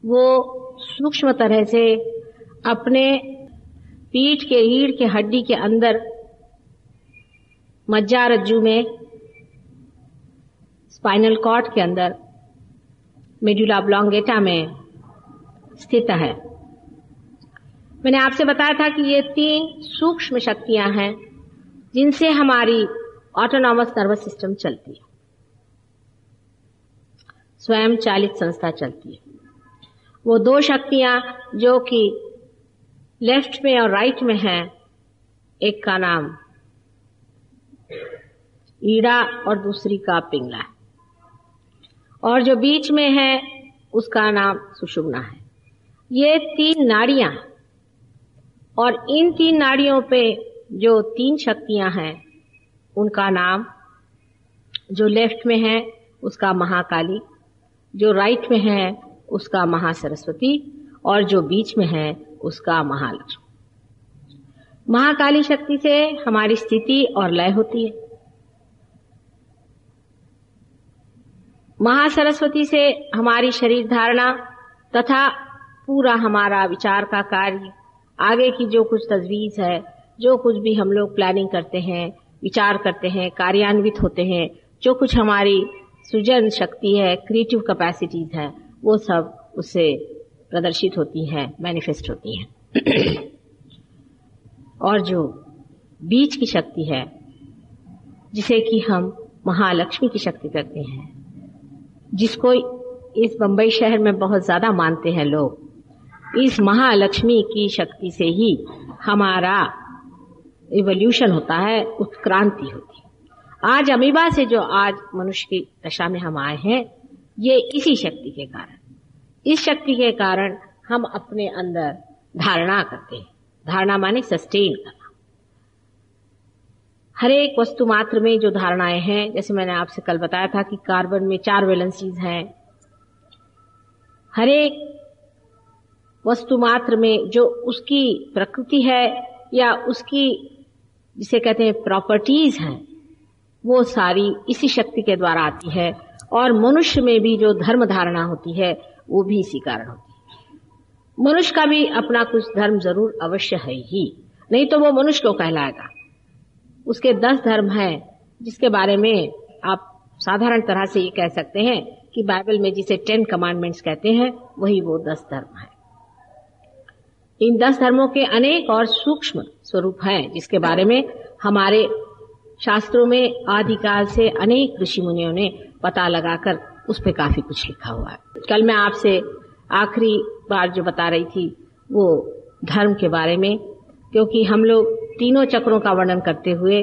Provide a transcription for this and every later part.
वो सूक्ष्म तरह से अपने पीठ के रीढ़ के हड्डी के अंदर मज्जा रज्जू में, स्पाइनल कॉर्ड के अंदर, मेडुला ऑब्लोंगेटा में स्थित है। मैंने आपसे बताया था कि ये 3 सूक्ष्म शक्तियां हैं जिनसे हमारी ऑटोनॉमस नर्वस सिस्टम चलती है, स्वयं चालित संस्था चलती है। वो 2 शक्तियां जो कि लेफ्ट में और राइट में हैं, एक का नाम ईड़ा और दूसरी का पिंगला है, और जो बीच में है उसका नाम सुषुम्ना है। ये 3 नाड़ियां, और इन 3 नाड़ियों पे जो 3 शक्तियां हैं उनका नाम, जो लेफ्ट में है उसका महाकाली, जो राइट में है उसका महासरस्वती, और जो बीच में है उसका महालक्ष्मी। महाकाली शक्ति से हमारी स्थिति और लय होती है, महासरस्वती से हमारी शरीर धारणा तथा पूरा हमारा विचार का कार्य, आगे की जो कुछ तजवीज है, जो कुछ भी हम लोग प्लानिंग करते हैं, विचार करते हैं, कार्यान्वित होते हैं, जो कुछ हमारी सृजन शक्ति है, क्रिएटिव कैपेसिटीज है, वो सब उससे प्रदर्शित होती हैं, मैनिफेस्ट होती हैं। और जो बीच की शक्ति है, जिसे कि हम महालक्ष्मी की शक्ति कहते हैं, जिसको इस बंबई शहर में बहुत ज्यादा मानते हैं लोग, इस महालक्ष्मी की शक्ति से ही हमारा इवोल्यूशन होता है, उत्क्रांति होती है। आज अमीबा से जो आज मनुष्य की दशा में हम आए हैं, ये इसी शक्ति के कारण, इस शक्ति के कारण हम अपने अंदर धारणा करते हैं। धारणा माने सस्टेन करना। हर एक वस्तु मात्र में जो धारणाएं हैं, जैसे मैंने आपसे कल बताया था कि कार्बन में 4 वैलेंसीज हैं। हर एक वस्तु मात्र में जो उसकी प्रकृति है या उसकी जिसे कहते हैं प्रॉपर्टीज हैं, वो सारी इसी शक्ति के द्वारा आती है। और मनुष्य में भी जो धर्म धारणा होती है वो भी इसी कारण होती है। मनुष्य का भी अपना कुछ धर्म जरूर अवश्य है ही, नहीं तो वो मनुष्य क्यों कहलाएगा। उसके 10 धर्म हैं, जिसके बारे में आप साधारण तरह से ये कह सकते हैं कि बाइबल में जिसे 10 कमांडमेंट्स कहते हैं, वही वो 10 धर्म हैं। इन 10 धर्मों के अनेक और सूक्ष्म स्वरूप हैं, जिसके बारे में हमारे शास्त्रों में आदिकाल से अनेक ऋषि मुनियों ने पता लगाकर उस पर काफी कुछ लिखा हुआ है। कल मैं आपसे आखिरी बार जो बता रही थी वो धर्म के बारे में, क्योंकि हम लोग तीनों चक्रों का वर्णन करते हुए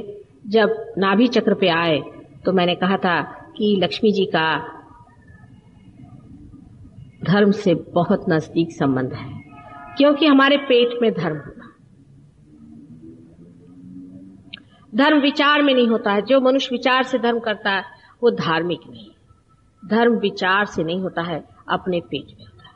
जब नाभि चक्र पे आए तो मैंने कहा था कि लक्ष्मी जी का धर्म से बहुत नजदीक संबंध है, क्योंकि हमारे पेट में धर्म होगा। धर्म विचार में नहीं होता है। जो मनुष्य विचार से धर्म करता है वो धार्मिक नहीं। धर्म विचार से नहीं होता है, अपने पेट में होता है।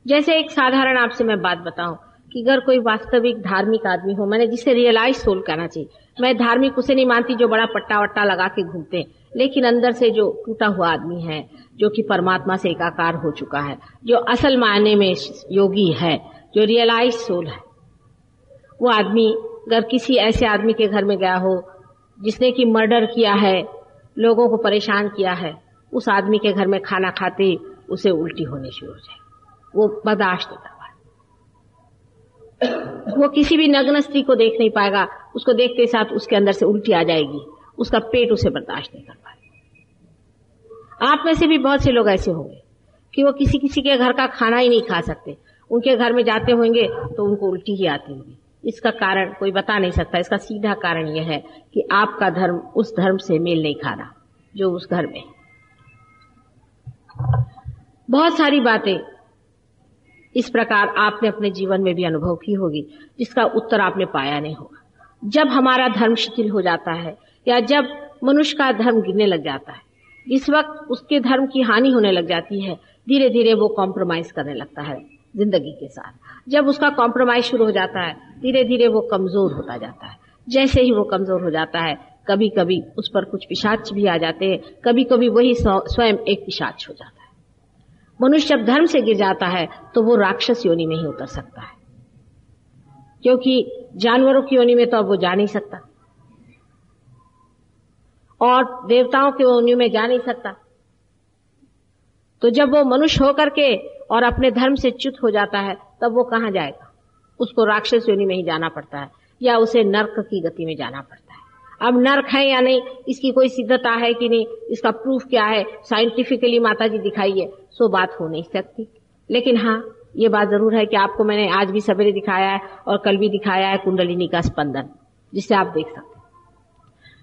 जैसे एक साधारण आपसे मैं बात बताऊं कि अगर कोई वास्तविक धार्मिक आदमी हो, मैंने जिसे रियलाइज सोल कहना चाहिए, मैं धार्मिक उसे नहीं मानती जो बड़ा पट्टा वट्टा लगा के घूमते हैं, लेकिन अंदर से जो टूटा हुआ आदमी है, जो कि परमात्मा से एकाकार हो चुका है, जो असल मायने में योगी है, जो रियलाइज सोल है, वो आदमी अगर किसी ऐसे आदमी के घर में गया हो जिसने कि मर्डर किया है, लोगों को परेशान किया है, उस आदमी के घर में खाना खाते उसे उल्टी होने शुरू हो जाए, वो बर्दाश्त नहीं कर पाए। वो किसी भी नग्न स्त्री को देख नहीं पाएगा, उसको देखते साथ उसके अंदर से उल्टी आ जाएगी, उसका पेट उसे बर्दाश्त नहीं कर पाएगा। आप में से भी बहुत से लोग ऐसे होंगे कि वो किसी किसी के घर का खाना ही नहीं खा सकते, उनके घर में जाते होंगे तो उनको उल्टी ही आती होगी। इसका कारण कोई बता नहीं सकता। इसका सीधा कारण यह है कि आपका धर्म उस धर्म से मेल नहीं खा रहा जो उस घर में। बहुत सारी बातें इस प्रकार आपने अपने जीवन में भी अनुभव की होगी, जिसका उत्तर आपने पाया नहीं होगा। जब हमारा धर्म शिथिल हो जाता है या जब मनुष्य का धर्म गिरने लग जाता है, जिस वक्त उसके धर्म की हानि होने लग जाती है, धीरे धीरे वो कॉम्प्रोमाइज करने लगता है जिंदगी के साथ। जब उसका कॉम्प्रोमाइज शुरू हो जाता है, धीरे धीरे वो कमजोर होता जाता है। जैसे ही वो कमजोर हो जाता है, कभी कभी उस पर कुछ पिशाच भी आ जाते हैं, कभी कभी वही स्वयं एक पिशाच हो जाता है। मनुष्य जब धर्म से गिर जाता है तो वो राक्षस योनि में ही उतर सकता है, क्योंकि जानवरों की योनि में तो अब वो जा नहीं सकता और देवताओं की योनि में जा नहीं सकता। तो जब वो मनुष्य होकर के और अपने धर्म से च्युत हो जाता है तब वो कहाँ जाएगा? उसको राक्षस योनि में ही जाना पड़ता है या उसे नर्क की गति में जाना पड़ता है। अब नर्क है या नहीं, इसकी कोई सिद्धता है कि नहीं, इसका प्रूफ क्या है, साइंटिफिकली माता जी दिखाइए, सो बात हो नहीं सकती। लेकिन हाँ, ये बात जरूर है कि आपको मैंने आज भी सवेरे दिखाया है और कल भी दिखाया है कुंडलिनी का स्पंदन, जिसे आप देख सकते हैं।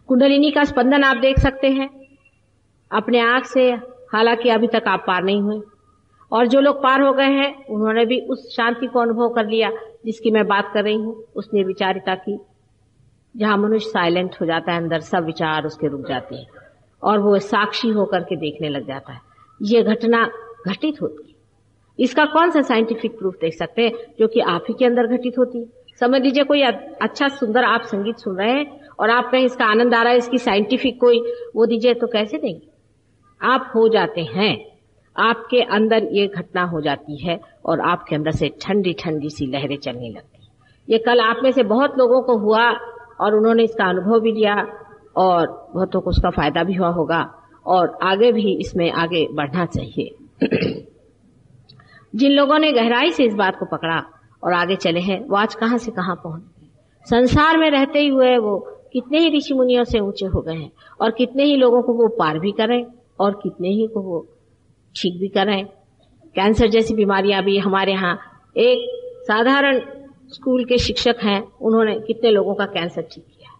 कुंडलिनी का स्पंदन आप देख सकते हैं अपने आंख से, हालांकि अभी तक आप पार नहीं हुए, और जो लोग पार हो गए हैं उन्होंने भी उस शांति को अनुभव कर लिया जिसकी मैं बात कर रही हूं, उस निर्विचारिता की, जहां मनुष्य साइलेंट हो जाता है, अंदर सब विचार उसके रुक जाते हैं और वो साक्षी होकर के देखने लग जाता है। ये घटना घटित होती है, इसका कौन सा साइंटिफिक प्रूफ देख सकते हैं जो कि आप ही के अंदर घटित होती है। समझ लीजिए कोई अच्छा सुंदर आप संगीत सुन रहे हैं और आप कहीं इसका आनंद आ रहा है, इसकी साइंटिफिक कोई वो दीजिए, तो कैसे देंगे? आप हो जाते हैं, आपके अंदर ये घटना हो जाती है और आपके अंदर से ठंडी ठंडी सी लहरें चलने लगती। ये कल आप में से बहुत लोगों को हुआ और उन्होंने इसका अनुभव भी लिया और बहुतों को उसका फायदा भी हुआ होगा और आगे भी इसमें आगे बढ़ना चाहिए। जिन लोगों ने गहराई से इस बात को पकड़ा और आगे चले हैं वो आज कहां से कहां पहुंच गए। संसार में रहते ही हुए वो कितने ही ऋषि मुनियों से ऊंचे हो गए हैं और कितने ही लोगों को वो पार भी करें और कितने ही को वो ठीक भी करें। कैंसर जैसी बीमारियां भी हमारे यहाँ, एक साधारण स्कूल के शिक्षक हैं, उन्होंने कितने लोगों का कैंसर ठीक किया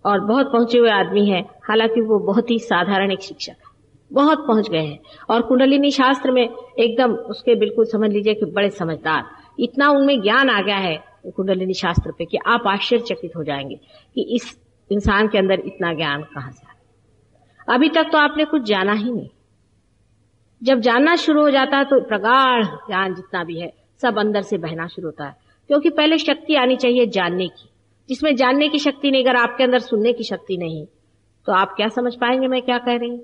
और बहुत पहुंचे हुए आदमी है, हालांकि वो बहुत ही साधारण एक शिक्षक है, बहुत पहुंच गए हैं और कुंडलिनी शास्त्र में एकदम उसके बिल्कुल समझ लीजिए कि बड़े समझदार, इतना उनमें ज्ञान आ गया है कुंडलिनी शास्त्र पे कि आप आश्चर्यचकित हो जाएंगे कि इस इंसान के अंदर इतना ज्ञान कहां से आया। अभी तक तो आपने कुछ जाना ही नहीं, जब जानना शुरू हो जाता है तो प्रगाढ़ ज्ञान जितना भी है सब अंदर से बहना शुरू होता है, क्योंकि पहले शक्ति आनी चाहिए जानने की, जिसमें जानने की शक्ति नहीं, अगर आपके अंदर सुनने की शक्ति नहीं तो आप क्या समझ पाएंगे मैं क्या कह रही हूं।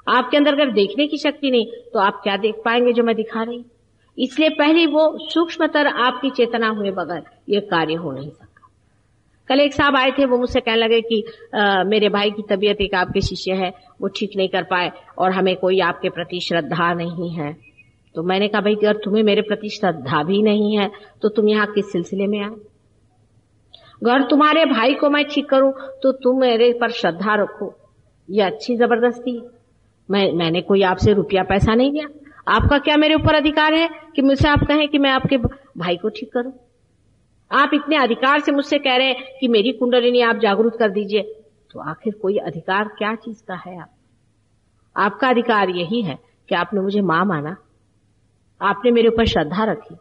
आपके अंदर अगर देखने की शक्ति नहीं तो आप क्या देख पाएंगे जो मैं दिखा रही हूं। इसलिए पहले वो सूक्ष्मतर आपकी चेतना हुए बगैर ये कार्य हो नहीं सकता। कल एक साहब आए थे, वो मुझसे कहने लगे कि मेरे भाई की तबीयत, एक आपके शिष्य है, वो ठीक नहीं कर पाए और हमें कोई आपके प्रति श्रद्धा नहीं है। तो मैंने कहा भाई अगर तुम्हें मेरे प्रति श्रद्धा भी नहीं है तो तुम यहाँ किस सिलसिले में आए? अगर तुम्हारे भाई को मैं ठीक करूं तो तुम मेरे पर श्रद्धा रखो, ये अच्छी जबरदस्ती। मैंने कोई आपसे रुपया पैसा नहीं लिया, आपका क्या मेरे ऊपर अधिकार है कि मुझसे आप कहें कि मैं आपके भाई को ठीक करूं? आप इतने अधिकार से मुझसे कह रहे हैं कि मेरी कुंडलिनी आप जागरूक कर दीजिए, तो आखिर कोई अधिकार क्या चीज का है? आपका अधिकार यही है कि आपने मुझे मां माना, आपने मेरे ऊपर श्रद्धा रखी,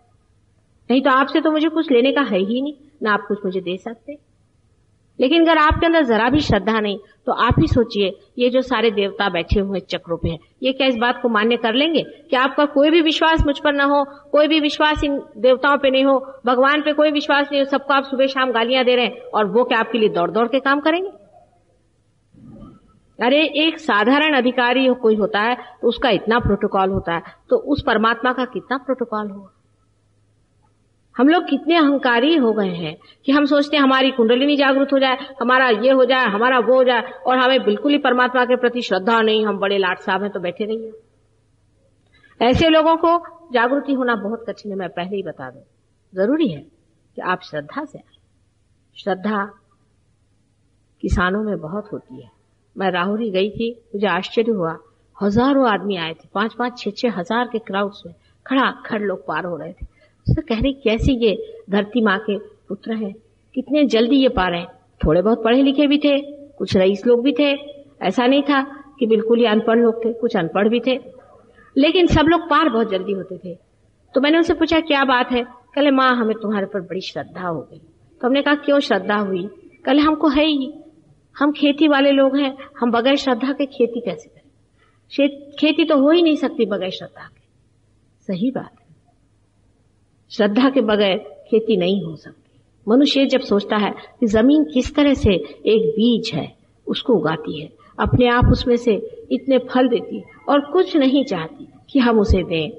नहीं तो आपसे तो मुझे कुछ लेने का है ही नहीं, ना आप कुछ मुझे दे सकते। लेकिन अगर आपके अंदर जरा भी श्रद्धा नहीं तो आप ही सोचिए, ये जो सारे देवता बैठे हुए चक्रों पे हैं, ये क्या इस बात को मान्य कर लेंगे कि आपका कोई भी विश्वास मुझ पर ना हो, कोई भी विश्वास इन देवताओं पे नहीं हो, भगवान पे कोई विश्वास नहीं हो, सबको आप सुबह शाम गालियां दे रहे हैं और वो क्या आपके लिए दौड़ दौड़ के काम करेंगे? अरे एक साधारण अधिकारी कोई होता है तो उसका इतना प्रोटोकॉल होता है, तो उस परमात्मा का कितना प्रोटोकॉल होगा। हम लोग कितने अहंकारी हो गए हैं कि हम सोचते हैं हमारी कुंडलिनी जागृत हो जाए, हमारा ये हो जाए, हमारा वो हो जाए, और हमें बिल्कुल ही परमात्मा के प्रति श्रद्धा नहीं, हम बड़े लाट साहब हैं तो बैठे रहिए। ऐसे लोगों को जागृति होना बहुत कठिन है, मैं पहले ही बता दूं। जरूरी है कि आप श्रद्धा से आए। श्रद्धा किसानों में बहुत होती है। मैं राहुरी गई थी, मुझे आश्चर्य हुआ, हजारों आदमी आए थे, 5-5, 6-6 हजार के क्राउड्स में खड़ा खड़ लोग पार हो रहे थे। तो कह रही कैसे ये धरती माँ के पुत्र हैं, कितने जल्दी ये पार हैं। थोड़े बहुत पढ़े लिखे भी थे, कुछ रईस लोग भी थे, ऐसा नहीं था कि बिल्कुल ही अनपढ़ लोग थे, कुछ अनपढ़ भी थे, लेकिन सब लोग पार बहुत जल्दी होते थे। तो मैंने उनसे पूछा क्या बात है? कहले माँ हमें तुम्हारे पर बड़ी श्रद्धा हो गई। तो हमने कहा क्यों श्रद्धा हुई? कहले हमको है ही, हम खेती वाले लोग हैं, हम बगैर श्रद्धा के खेती कैसे करें? खेती तो हो ही नहीं सकती बगैर श्रद्धा के। सही बात है, श्रद्धा के बगैर खेती नहीं हो सकती। मनुष्य जब सोचता है कि जमीन किस तरह से एक बीज है, उसको उगाती है, अपने आप उसमें से इतने फल देती और कुछ नहीं चाहती, कि हम उसे दें।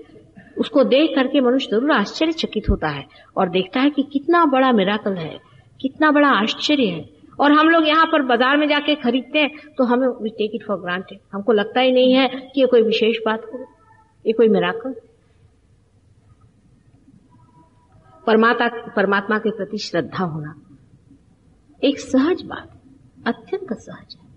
उसको देख करके मनुष्य जरूर आश्चर्यचकित होता है और देखता है कि कितना बड़ा मिराकल है, कितना बड़ा आश्चर्य है। और हम लोग यहाँ पर बाजार में जाके खरीदते हैं तो हमें we take it for granted, हमको लगता ही नहीं है कि ये कोई विशेष बात हो, ये कोई मिराकल। परमात्मा के प्रति श्रद्धा होना एक सहज बात, अत्यंत सहज है,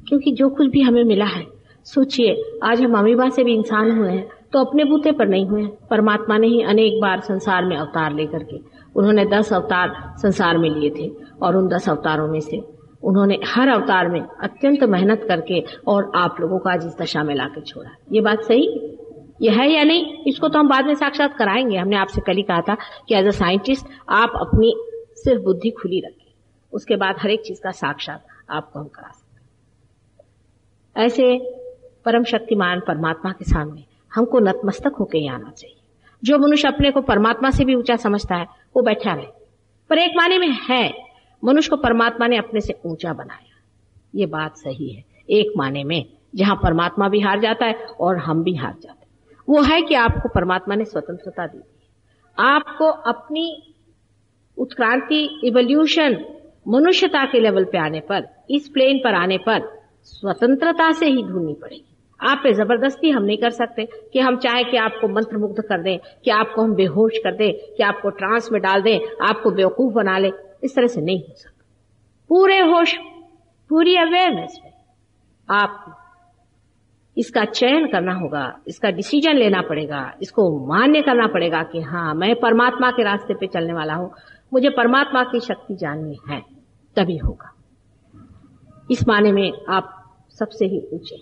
क्योंकि जो कुछ भी हमें मिला है, सोचिए आज हम अमीबा से भी इंसान हुए हैं तो अपने बूते पर नहीं हुए हैं। परमात्मा ने ही अनेक बार संसार में अवतार लेकर के, उन्होंने 10 अवतार संसार में लिए थे और उन 10 अवतारों में से उन्होंने हर अवतार में अत्यंत मेहनत करके और आप लोगों को आज इस दशा में लाकर छोड़ा। ये बात सही ये है या नहीं, इसको तो हम बाद में साक्षात कराएंगे। हमने आपसे कल ही कहा था कि एज अ साइंटिस्ट आप अपनी सिर्फ बुद्धि खुली रखें, उसके बाद हर एक चीज का साक्षात आपको हम करा सकते। ऐसे परम शक्तिमान परमात्मा के सामने हमको नतमस्तक होकर ही आना चाहिए। जो मनुष्य अपने को परमात्मा से भी ऊंचा समझता है वो बैठा रहे, पर एक माने में है मनुष्य को परमात्मा ने अपने से ऊंचा बनाया, ये बात सही है। एक माने में जहां परमात्मा भी हार जाता है और हम भी हार जाते हैं, वो है कि आपको परमात्मा ने स्वतंत्रता दी है। आपको अपनी उत्क्रांति, इवोल्यूशन, मनुष्यता के लेवल पे आने पर, इस प्लेन पर आने पर स्वतंत्रता से ही ढूंढनी पड़ेगी। आप पे जबरदस्ती हम नहीं कर सकते कि हम चाहे कि आपको मंत्र मुग्ध कर दें, कि आपको हम बेहोश कर दें, कि आपको ट्रांस में डाल दें, आपको बेवकूफ बना ले। इस तरह से नहीं हो सकता। पूरे होश, पूरी अवेयरनेस में आपको इसका चयन करना होगा, इसका डिसीजन लेना पड़ेगा, इसको मान्य करना पड़ेगा कि हाँ मैं परमात्मा के रास्ते पे चलने वाला हूं, मुझे परमात्मा की शक्ति जाननी है, तभी होगा। इस माने में आप सबसे ही ऊंचे।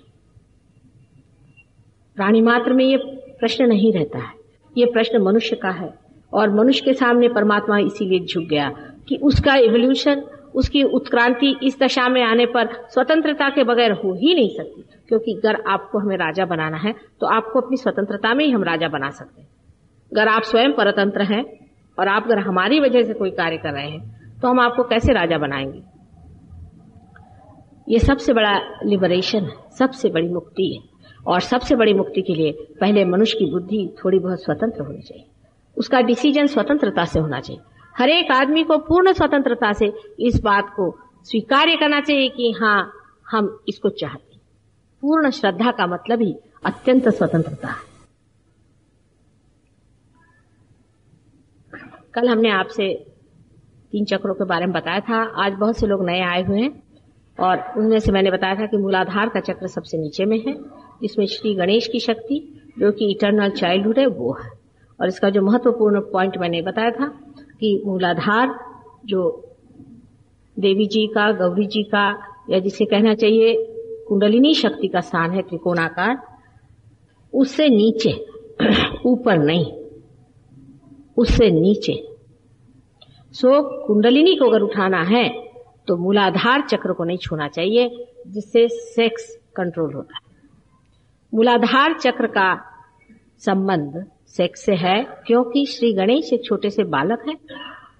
प्राणी मात्र में ये प्रश्न नहीं रहता है, ये प्रश्न मनुष्य का है और मनुष्य के सामने परमात्मा इसीलिए झुक गया कि उसका इवोल्यूशन, उसकी उत्क्रांति इस दशा में आने पर स्वतंत्रता के बगैर हो ही नहीं सकती। क्योंकि अगर आपको हमें राजा बनाना है तो आपको अपनी स्वतंत्रता में ही हम राजा बना सकते हैं। अगर आप स्वयं परतंत्र हैं और आप अगर हमारी वजह से कोई कार्य कर रहे हैं तो हम आपको कैसे राजा बनाएंगे। ये सबसे बड़ा लिबरेशन है, सबसे बड़ी मुक्ति है। और सबसे बड़ी मुक्ति के लिए पहले मनुष्य की बुद्धि थोड़ी बहुत स्वतंत्र होनी चाहिए, उसका डिसीजन स्वतंत्रता से होना चाहिए। हर एक आदमी को पूर्ण स्वतंत्रता से इस बात को स्वीकार करना चाहिए कि हाँ हम इसको चाहते हैं। पूर्ण श्रद्धा का मतलब ही अत्यंत स्वतंत्रता है। कल हमने आपसे 3 चक्रों के बारे में बताया था। आज बहुत से लोग नए आए हुए हैं और उनमें से मैंने बताया था कि मूलाधार का चक्र सबसे नीचे में है, जिसमें श्री गणेश की शक्ति जो कि इटर्नल चाइल्डहुड है वो है। और इसका जो महत्वपूर्ण पॉइंट मैंने बताया था कि मूलाधार जो देवी जी का, गौरी जी का, या जिसे कहना चाहिए कुंडलिनी शक्ति का स्थान है त्रिकोणाकार, उससे नीचे, ऊपर नहीं, उससे नीचे। सो कुंडलिनी को अगर उठाना है तो मूलाधार चक्र को नहीं छूना चाहिए, जिससे सेक्स कंट्रोल होता है। मूलाधार चक्र का संबंध सेक्स से है, क्योंकि श्री गणेश एक छोटे से बालक हैं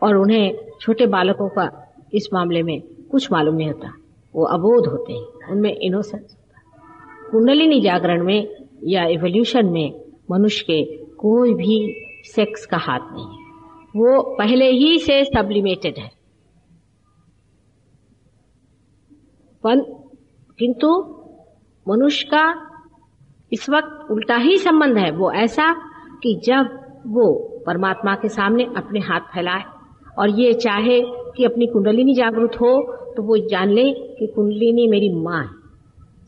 और उन्हें छोटे बालकों का इस मामले में कुछ मालूम नहीं होता, वो अबोध होते हैं, उनमें इनोसेंस होता है। कुंडलिनी जागरण में या इवोल्यूशन में मनुष्य के कोई भी सेक्स का हाथ नहीं है, वो पहले ही से सब्लिमेटेड है। किंतु मनुष्य का इस वक्त उल्टा ही संबंध है। वो ऐसा कि जब वो परमात्मा के सामने अपने हाथ फैलाए और ये चाहे कि अपनी कुंडलिनी जागृत हो, तो वो जान ले कि कुंडलिनी मेरी माँ है,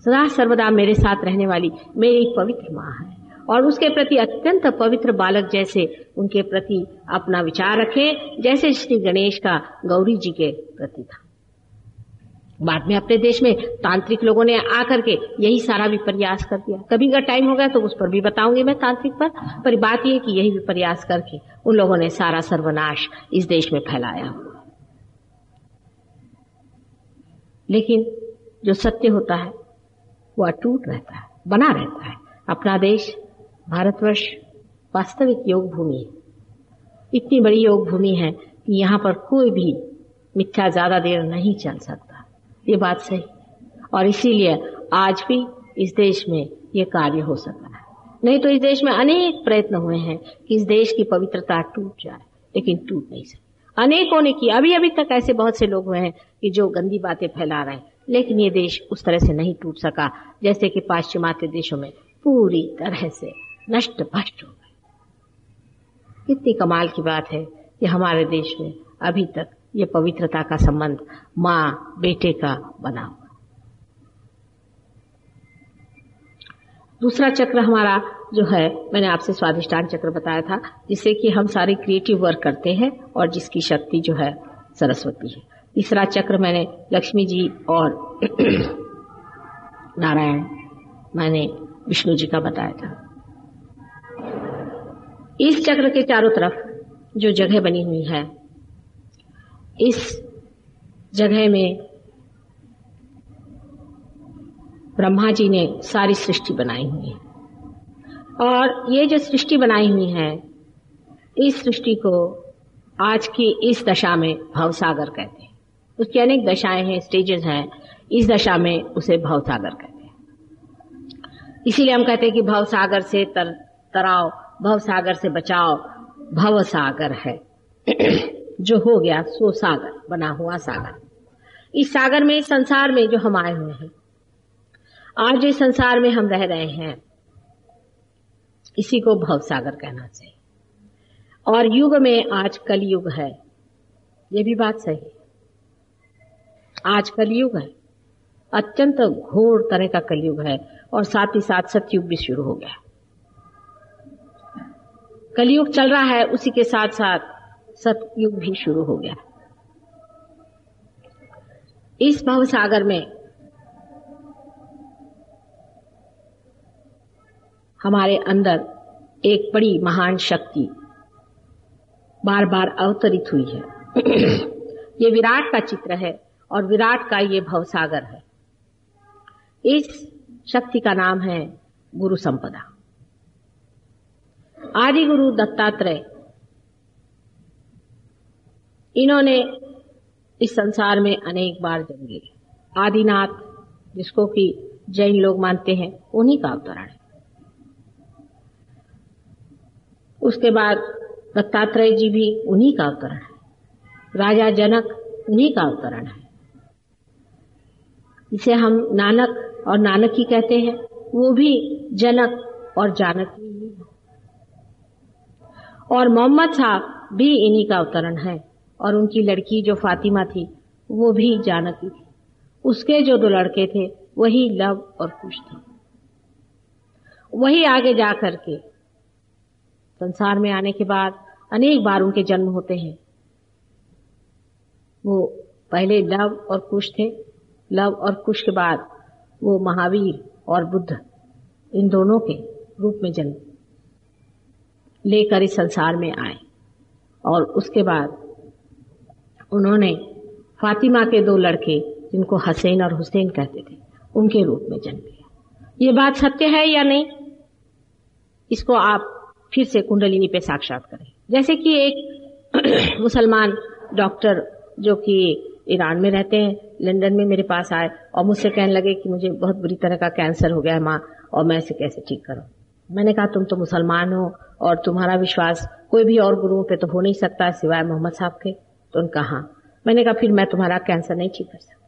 सदा सर्वदा मेरे साथ रहने वाली मेरी पवित्र माँ है, और उसके प्रति अत्यंत पवित्र बालक जैसे उनके प्रति अपना विचार रखें, जैसे श्री गणेश का गौरी जी के प्रति था। बाद में अपने देश में तांत्रिक लोगों ने आकर के यही सारा विपर्यास कर दिया। कभी अगर टाइम होगा तो उस पर भी बताऊंगी मैं तांत्रिक पर बात यह कि यही विपर्यास करके उन लोगों ने सारा सर्वनाश इस देश में फैलाया। लेकिन जो सत्य होता है वो अटूट रहता है, बना रहता है। अपना देश भारतवर्ष वास्तविक योग भूमि है। इतनी बड़ी योग भूमि है कि यहाँ पर कोई भी मिथ्या ज्यादा देर नहीं चल सकता, ये बात सही। और इसीलिए आज भी इस देश में ये कार्य हो सकता है। नहीं तो इस देश में अनेक प्रयत्न हुए हैं कि इस देश की पवित्रता टूट जाए, लेकिन टूट नहीं सकी। अनेकों ने किया, अभी तक ऐसे बहुत से लोग हुए हैं कि जो गंदी बातें फैला रहे हैं, लेकिन ये देश उस तरह से नहीं टूट सका जैसे कि पाश्चिमात्य देशों में पूरी तरह से नष्ट भ्रष्ट हो गए। कितनी कमाल की बात है कि हमारे देश में अभी तक ये पवित्रता का संबंध माँ बेटे का बना हुआ। दूसरा चक्र हमारा जो है, मैंने आपसे स्वाधिष्ठान चक्र बताया था, जिससे कि हम सारे क्रिएटिव वर्क करते हैं और जिसकी शक्ति जो है सरस्वती है। तीसरा चक्र मैंने लक्ष्मी जी और नारायण मैंने विष्णु जी का बताया था। इस चक्र के चारों तरफ जो जगह बनी हुई है, इस जगह में ब्रह्मा जी ने सारी सृष्टि बनाई हुई है, और ये जो सृष्टि बनाई हुई है, इस सृष्टि को आज की इस दशा में भवसागर कहते हैं। उसकी अनेक दशाएं हैं, स्टेजेस हैं। इस दशा में उसे भवसागर कहते हैं। इसीलिए हम कहते हैं कि भवसागर से तराओ, भवसागर से बचाओ, भवसागर है जो हो गया सो सागर, बना हुआ सागर। इस सागर में, इस संसार में जो हम आए हुए हैं, आज जिस संसार में हम रह रहे हैं, इसी को भवसागर कहना चाहिए। और युग में आज कलयुग है, ये भी बात सही है। आज कलयुग है, अत्यंत घोर तरह का कलयुग है, और साथ ही साथ सतयुग भी शुरू हो गया। कलयुग चल रहा है, उसी के साथ साथ सतयुग भी शुरू हो गया। इस भवसागर में हमारे अंदर एक बड़ी महान शक्ति बार बार अवतरित हुई है। ये विराट का चित्र है और विराट का ये भवसागर है। इस शक्ति का नाम है गुरु संपदा। आदि गुरु दत्तात्रेय, इन्होंने इस संसार में अनेक बार जन्म लिया। आदिनाथ, जिसको कि जैन लोग मानते हैं, उन्हीं का अवतरण है। उसके बाद दत्तात्रेय जी भी उन्हीं का अवतरण है। राजा जनक उन्हीं का अवतरण है। इसे हम नानक और नानकी कहते हैं, वो भी जनक और जानकी ही है। और मोहम्मद साहब भी इन्हीं का अवतरण है, और उनकी लड़की जो फातिमा थी वो भी जानकी थी। उसके जो दो लड़के थे वही लव और कुश थे। वही आगे जा करके संसार में आने के बाद अनेक बार उनके जन्म होते हैं। वो पहले लव और कुश थे, लव और कुश के बाद वो महावीर और बुद्ध, इन दोनों के रूप में जन्म लेकर इस संसार में आए। और उसके बाद उन्होंने फातिमा के दो लड़के, जिनको हसैन और हुसैन कहते थे, उनके रूप में जन्म लिया। ये बात सत्य है या नहीं, इसको आप फिर से कुंडलिनी पे साक्षात करें। जैसे कि एक मुसलमान डॉक्टर जो कि ईरान में रहते हैं, लंदन में मेरे पास आए और मुझसे कहने लगे कि मुझे बहुत बुरी तरह का कैंसर हो गया है माँ, और मैं इसे कैसे ठीक करूं। मैंने कहा तुम तो मुसलमान हो और तुम्हारा विश्वास कोई भी और गुरुओं पे तो हो नहीं सकता सिवाय मोहम्मद साहब के। तो उनका हाँ। मैंने कहा फिर मैं तुम्हारा कैंसर नहीं ठीक कर सकता।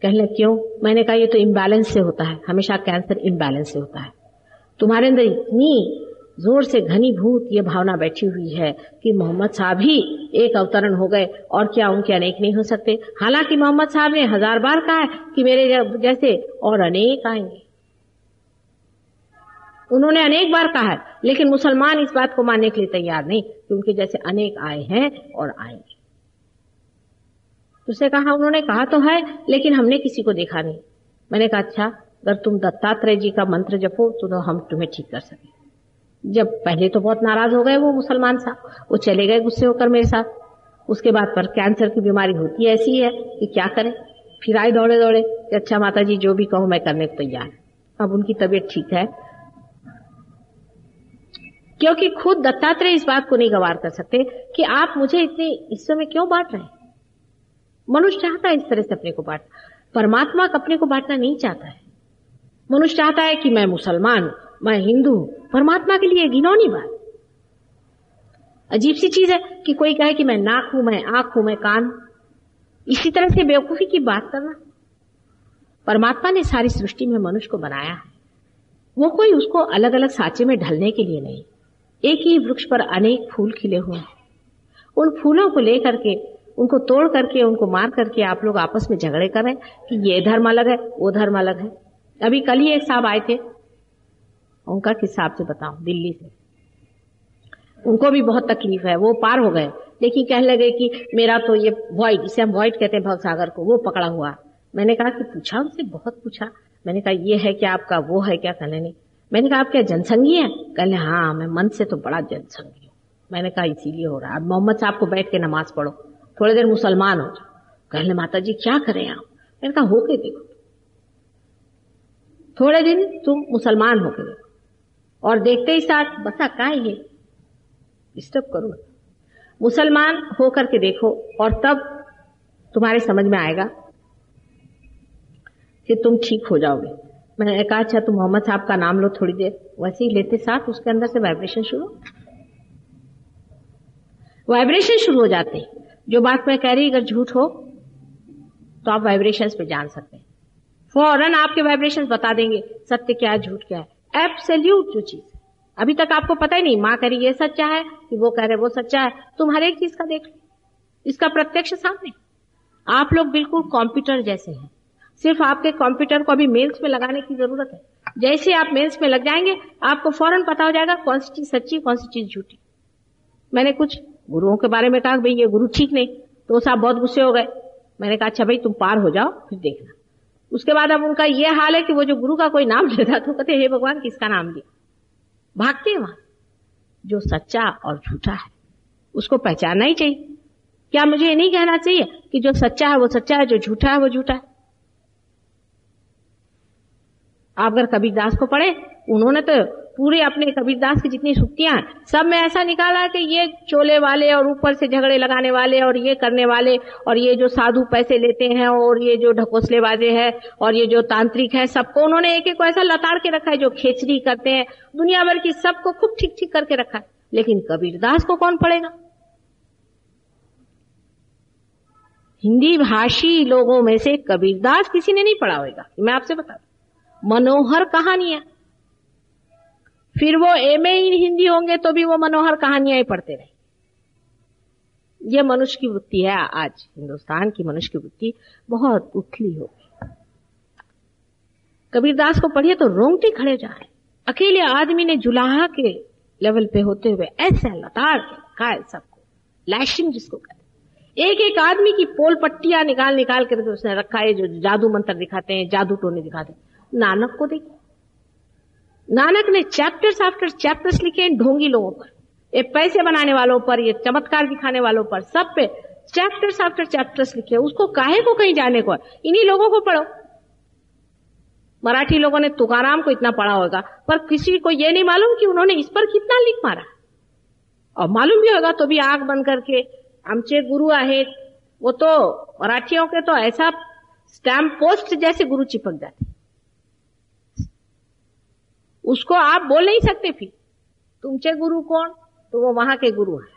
कहने क्यों? मैंने कहा ये तो इम्बैलेंस से होता है, हमेशा कैंसर इम्बैलेंस से होता है। तुम्हारे अंदर इतनी जोर से घनीभूत ये भावना बैठी हुई है कि मोहम्मद साहब ही एक अवतरण हो गए और क्या उनके अनेक नहीं हो सकते। हालांकि मोहम्मद साहब ने 1000 बार कहा है कि मेरे जैसे और अनेक आएंगे, उन्होंने अनेक बार कहा है, लेकिन मुसलमान इस बात को मानने के लिए तैयार नहीं कि उनके जैसे अनेक आए हैं और आएंगे। उसने कहा उन्होंने कहा तो है, लेकिन हमने किसी को देखा नहीं। मैंने कहा अच्छा, अगर तुम दत्तात्रेय जी का मंत्र जपो तो हम तुम्हें ठीक कर सके। जब पहले तो बहुत नाराज हो गए वो मुसलमान साहब, वो चले गए गुस्से होकर मेरे साथ। उसके बाद पर कैंसर की बीमारी होती ऐसी है कि क्या करें। फिर आए दौड़े दौड़े कि अच्छा माता जी जो भी कहो मैं करने को तैयार। अब उनकी तबीयत ठीक है, क्योंकि खुद दत्तात्रेय इस बात को नहीं गवार कर सकते कि आप मुझे इतने हिस्सों में क्यों बांट रहे हैं। मनुष्य चाहता है इस तरह से अपने को बांटना, परमात्मा अपने को बांटना नहीं चाहता है। मनुष्य चाहता है कि मैं मुसलमान मैं हिंदू हूं, परमात्मा के लिए घिनौनी बात। अजीब सी चीज है कि कोई कहे कि मैं नाक हूं, मैं आंख हूं, मैं कान हूं। इसी तरह से बेवकूफी की बात करना। परमात्मा ने सारी सृष्टि में मनुष्य को बनाया है, वो कोई उसको अलग अलग साँचे में ढलने के लिए नहीं। एक ही वृक्ष पर अनेक फूल खिले हुए हैं, उन फूलों को लेकर के, उनको तोड़ करके, उनको मार करके आप लोग आपस में झगड़े कर रहे हैं कि ये धर्म अलग है, वो धर्म अलग है। अभी कल ही एक साहब आए थे, उनका किस हिसाब से बताऊं, दिल्ली से। उनको भी बहुत तकलीफ है, वो पार हो गए, लेकिन कहने लगे कि मेरा तो ये वॉइड, जिसे हम वॉइड कहते हैं भवसागर को, वो पकड़ा हुआ। मैंने कहा कि पूछा उनसे, बहुत पूछा। मैंने कहा ये है क्या आपका, वो है क्या? कहने नहीं। मैंने कहा आप क्या जनसंघी हैं? कहने हाँ, मैं मन से तो बड़ा जनसंघी हूँ। मैंने कहा इसीलिए हो रहा है। अब मोहम्मद साहब को बैठ के नमाज पढ़ो, थोड़ी देर मुसलमान हो जाओ। कहने माता जी क्या करें आप? मैंने कहा होके देखो, थोड़े दिन तुम मुसलमान होके देखो, और देखते ही साथ बसा का ये डिस्टर्ब करो, मुसलमान होकर के देखो, और तब तुम्हारे समझ में आएगा कि तुम ठीक हो जाओगे। मैंने कहा अच्छा तुम मोहम्मद साहब का नाम लो थोड़ी देर। वैसे ही लेते साथ उसके अंदर से वाइब्रेशन शुरू हो जाते हैं। जो बात मैं कह रही अगर झूठ हो तो आप वाइब्रेशंस पे जान सकते हैं, फौरन आपके वाइब्रेशंस बता देंगे सत्य क्या है, झूठ क्या है। एब्सोल्यूट जो चीज अभी तक आपको पता ही नहीं, माँ कह रही ये सच्चा है कि वो कह रहे वो सच्चा है, तुम हर एक चीज का देख लो, इसका प्रत्यक्ष सामने। आप लोग बिल्कुल कंप्यूटर जैसे हैं, सिर्फ आपके कंप्यूटर को अभी मेल्स में लगाने की जरूरत है। जैसे आप मेल्स में लग जाएंगे आपको फौरन पता हो जाएगा कौन सी चीज सच्ची, कौन सी चीज झूठी। मैंने कुछ गुरुओं के बारे में कहा भाई ये गुरु ठीक नहीं, तो साहब बहुत गुस्से हो गए। मैंने कहा अच्छा भाई तुम पार हो जाओ फिर देखना। उसके बाद अब उनका ये हाल है कि वो जो गुरु का कोई नाम लेता तो कहते हे भगवान किसका नाम लिया, भागते हैं वहां। जो सच्चा और झूठा है उसको पहचानना ही चाहिए। क्या मुझे ये नहीं कहना चाहिए कि जो सच्चा है वो सच्चा है, जो झूठा है वो झूठा है? आप अगर कबीरदास को पढ़े, उन्होंने तो पूरे अपने कबीरदास की जितनी सुक्तियां हैं सब में ऐसा निकाला कि ये चोले वाले और ऊपर से झगड़े लगाने वाले और ये करने वाले और ये जो साधु पैसे लेते हैं और ये जो ढकोसलेबाजे हैं और ये जो तांत्रिक है, सबको उन्होंने एक एक को ऐसा लताड़ के रखा है। जो खेचरी करते हैं दुनिया भर की, सबको खूब ठीक ठीक करके रखा है। लेकिन कबीरदास को कौन पढ़ेगा? हिंदी भाषी लोगों में से कबीरदास किसी ने नहीं पढ़ा होगा, मैं आपसे बता दूं। मनोहर कहानियां, फिर वो एमए इन हिंदी होंगे तो भी वो मनोहर कहानियां ही पढ़ते रहे। ये मनुष्य की वृत्ति है। आज हिंदुस्तान की मनुष्य की वृत्ति बहुत उथली हो गई। कबीरदास को पढ़िए तो रोंगटे खड़े जाए। अकेले आदमी ने जुलाहा के लेवल पे होते हुए ऐसा लताड़ के रखा है सबको, लैशिंग जिसको कहते हैं। एक एक आदमी की पोल पट्टियां निकाल निकाल कर उसने रखा है, जो जादू मंत्र दिखाते हैं, जादू टोने दिखाते हैं। नानक को देखिए, नानक ने चैप्टर्स आफ्टर चैप्टर्स लिखे इन ढोंगी लोगों पर, ये पैसे बनाने वालों पर, ये चमत्कार दिखाने वालों पर, सब पे चैप्टर्स आफ्टर चैप्टर्स लिखे। उसको काहे को कहीं जाने को है? इन्हीं लोगों को पढ़ो। मराठी लोगों ने तुकाराम को इतना पढ़ा होगा, पर किसी को यह नहीं मालूम कि उन्होंने इस पर कितना लिख मारा। और मालूम भी होगा तो भी आंख बंद करके आमचे गुरु आहेत, वो तो मराठियों के तो ऐसा स्टैम्प पोस्ट जैसे गुरु चिपक जाते, उसको आप बोल नहीं सकते। फिर तुमचे गुरु कौन? तो वो वहां के गुरु हैं।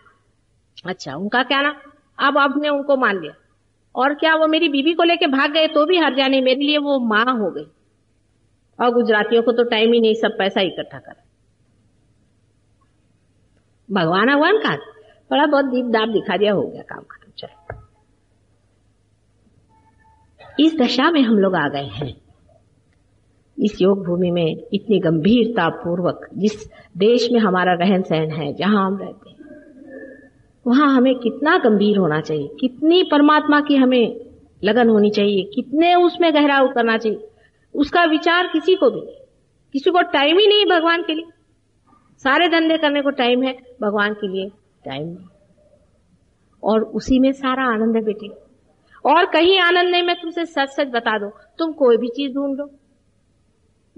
अच्छा उनका क्या नाम? अब आपने उनको मान लिया, और क्या वो मेरी बीबी को लेके भाग गए तो भी हर जाने, मेरे लिए वो मां हो गई। और गुजरातियों को तो टाइम ही नहीं, सब पैसा इकट्ठा कर। भगवान का थोड़ा बहुत दीप दाप दिखा दिया, हो गया काम खत्म। चलो इस दशा में हम लोग आ गए हैं। इस योग भूमि में इतनी गंभीरता पूर्वक, जिस देश में हमारा रहन सहन है, जहां हम रहते हैं, वहां हमें कितना गंभीर होना चाहिए, कितनी परमात्मा की हमें लगन होनी चाहिए, कितने उसमें गहरा उतरना चाहिए। उसका विचार किसी को भी नहीं। किसी को टाइम ही नहीं भगवान के लिए। सारे धंधे करने को टाइम है, भगवान के लिए टाइम नहीं। और उसी में सारा आनंद है बेटे। और कहीं आनंद नहीं। मैं तुमसे सच सच बता दो, तुम कोई भी चीज ढूंढ लो,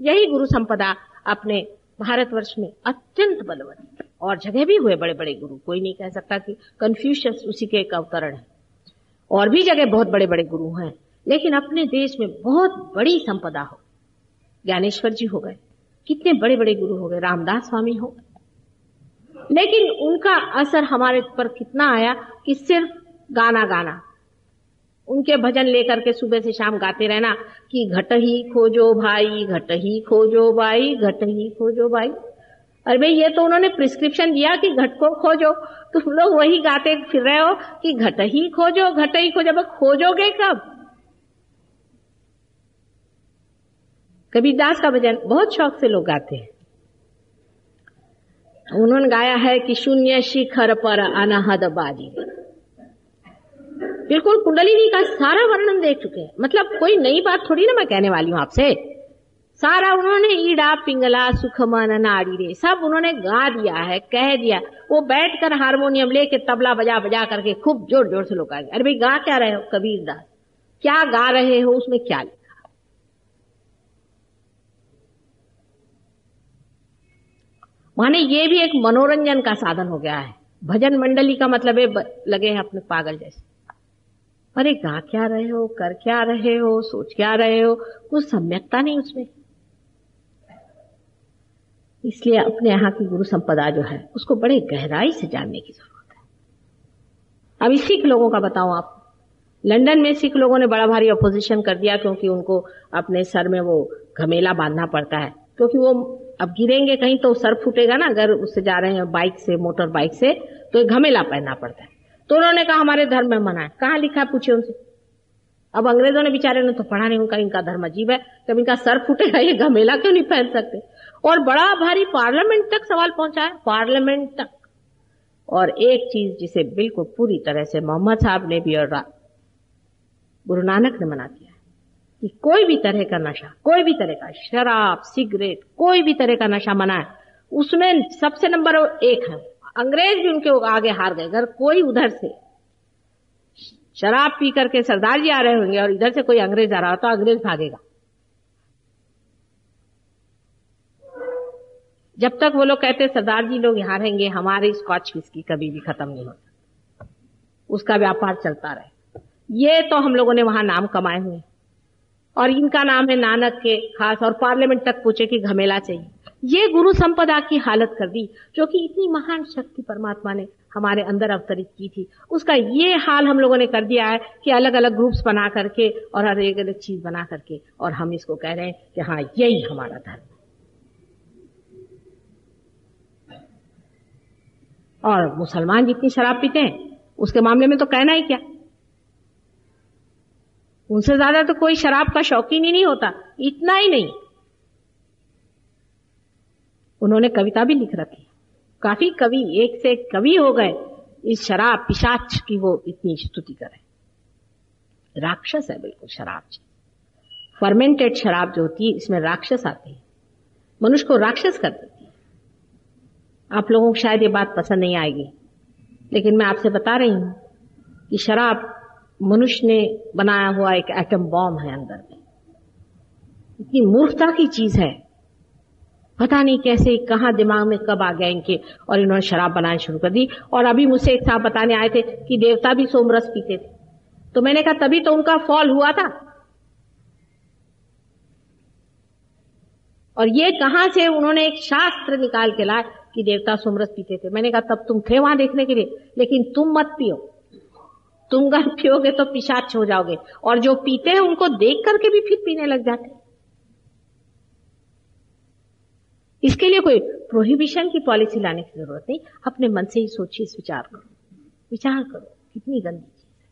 यही गुरु संपदा अपने भारतवर्ष में अत्यंत बलवती है। और जगह भी हुए बड़े बड़े गुरु, कोई नहीं कह सकता कि कन्फ्यूशियस उसी के एक अवतरण है। और भी जगह बहुत बड़े बड़े गुरु हैं, लेकिन अपने देश में बहुत बड़ी संपदा हो। ज्ञानेश्वर जी हो गए, कितने बड़े बड़े गुरु हो गए, रामदास स्वामी हो, लेकिन उनका असर हमारे पर कितना आया कि सिर्फ गाना गाना, उनके भजन लेकर के सुबह से शाम गाते रहना कि घट ही खोजो भाई, घट ही खोजो भाई, घट ही खोजो भाई। अरे भाई, ये तो उन्होंने प्रिस्क्रिप्शन दिया कि घट को खोजो, तुम लोग वही गाते फिर रहे हो कि घट ही खोजो, घट ही खोजो। अब खोजोगे कब? कबीरदास का भजन बहुत शौक से लोग गाते हैं। उन्होंने गाया है कि शून्य शिखर पर अनहद बाजी, बिल्कुल कुंडलिनी का सारा वर्णन देख चुके हैं। मतलब कोई नई बात थोड़ी ना मैं कहने वाली हूं आपसे, सारा उन्होंने ईड़ा पिंगला सुखमन नाड़ी रे सब उन्होंने गा दिया है, कह दिया। वो बैठकर हारमोनियम लेके तबला बजा बजा करके खूब जोर जोर से लोग गा। अरे भाई, गा क्या रहे हो कबीरदास, क्या गा रहे हो, उसमें क्या लिखा? माने ये भी एक मनोरंजन का साधन हो गया है। भजन मंडली का मतलब है लगे हैं अपने पागल जैसे। अरे गा क्या रहे हो, कर क्या रहे हो, सोच क्या रहे हो, कुछ सम्यकता नहीं उसमें। इसलिए अपने यहाँ की गुरु संपदा जो है उसको बड़े गहराई से जानने की जरूरत है। अब सिख लोगों का बताऊं आप, लंदन में सिख लोगों ने बड़ा भारी अपोजिशन कर दिया, क्योंकि उनको अपने सर में वो घमेला बांधना पड़ता है, क्योंकि वो अब गिरेंगे कहीं तो सर फूटेगा ना, अगर उससे जा रहे हैं बाइक से, मोटर बाइक से, तो घमेला पहनना पड़ता है। तो उन्होंने कहा हमारे धर्म में मना है। कहाँ लिखा है पूछे उनसे। अब अंग्रेजों ने बेचारे ने तो पढ़ा नहीं, उनका इनका धर्म अजीब है, जब इनका सर फूटेगा ये घमेला क्यों नहीं पहन सकते। और बड़ा भारी पार्लियामेंट तक सवाल पहुंचा है, पार्लियामेंट तक। और एक चीज जिसे बिल्कुल पूरी तरह से मोहम्मद साहब ने भी और गुरु नानक ने मना किया है कि कोई भी तरह का नशा, कोई भी तरह का शराब, सिगरेट, कोई भी तरह का नशा मना है। उसमें सबसे नंबर 1 है। अंग्रेज भी उनके आगे हार गए। अगर कोई उधर से शराब पी करके सरदार जी आ रहे होंगे और इधर से कोई अंग्रेज आ रहा हो तो अंग्रेज भागेगा। जब तक वो लोग कहते सरदार जी लोग यहाँ रहेंगे, हमारे स्कॉच विस्की कभी भी खत्म नहीं होता, उसका व्यापार चलता रहे। ये तो हम लोगों ने वहां नाम कमाए हुए, और इनका नाम है नानक के खास, और पार्लियामेंट तक पूछे कि घमेला चाहिए। ये गुरु संपदा की हालत कर दी, जो कि इतनी महान शक्ति परमात्मा ने हमारे अंदर अवतरित की थी, उसका ये हाल हम लोगों ने कर दिया है कि अलग अलग ग्रुप्स बना करके और हर एक अलग चीज बना करके, और हम इसको कह रहे हैं कि हाँ यही हमारा धर्म। और मुसलमान जितनी शराब पीते हैं उसके मामले में तो कहना ही क्या, उनसे ज्यादा तो कोई शराब का शौकीन ही नहीं होता। इतना ही नहीं, उन्होंने कविता भी लिख रखी, काफी कवि, एक से एक कवि हो गए इस शराब पिशाच की वो इतनी स्तुति करें। राक्षस है बिल्कुल शराब, फर्मेंटेड शराब जो होती है इसमें राक्षस आते हैं, मनुष्य को राक्षस कर देती है। आप लोगों को शायद ये बात पसंद नहीं आएगी, लेकिन मैं आपसे बता रही हूं कि शराब मनुष्य ने बनाया हुआ एक एटम बॉम्ब है अंदर में। इतनी मूर्खता की चीज है, पता नहीं कैसे कहां दिमाग में कब आ गया इनके, और इन्होंने शराब बनानी शुरू कर दी। और अभी मुझसे एक साहब बताने आए थे कि देवता भी सोमरस पीते थे, तो मैंने कहा तभी तो उनका फॉल हुआ था। और ये कहां से उन्होंने एक शास्त्र निकाल के लाए कि देवता सोमरस पीते थे। मैंने कहा तब तुम थे वहां देखने के लिए, लेकिन तुम मत पियो, तुम अगर पियोगे तो पिशाच हो जाओगे। और जो पीते हैं उनको देख करके भी फिर पीने लग जाते। इसके लिए कोई प्रोहिबिशन की पॉलिसी लाने की जरूरत नहीं, अपने मन से ही सोचिए, विचार करो, विचार करो कितनी गंदी चीज है।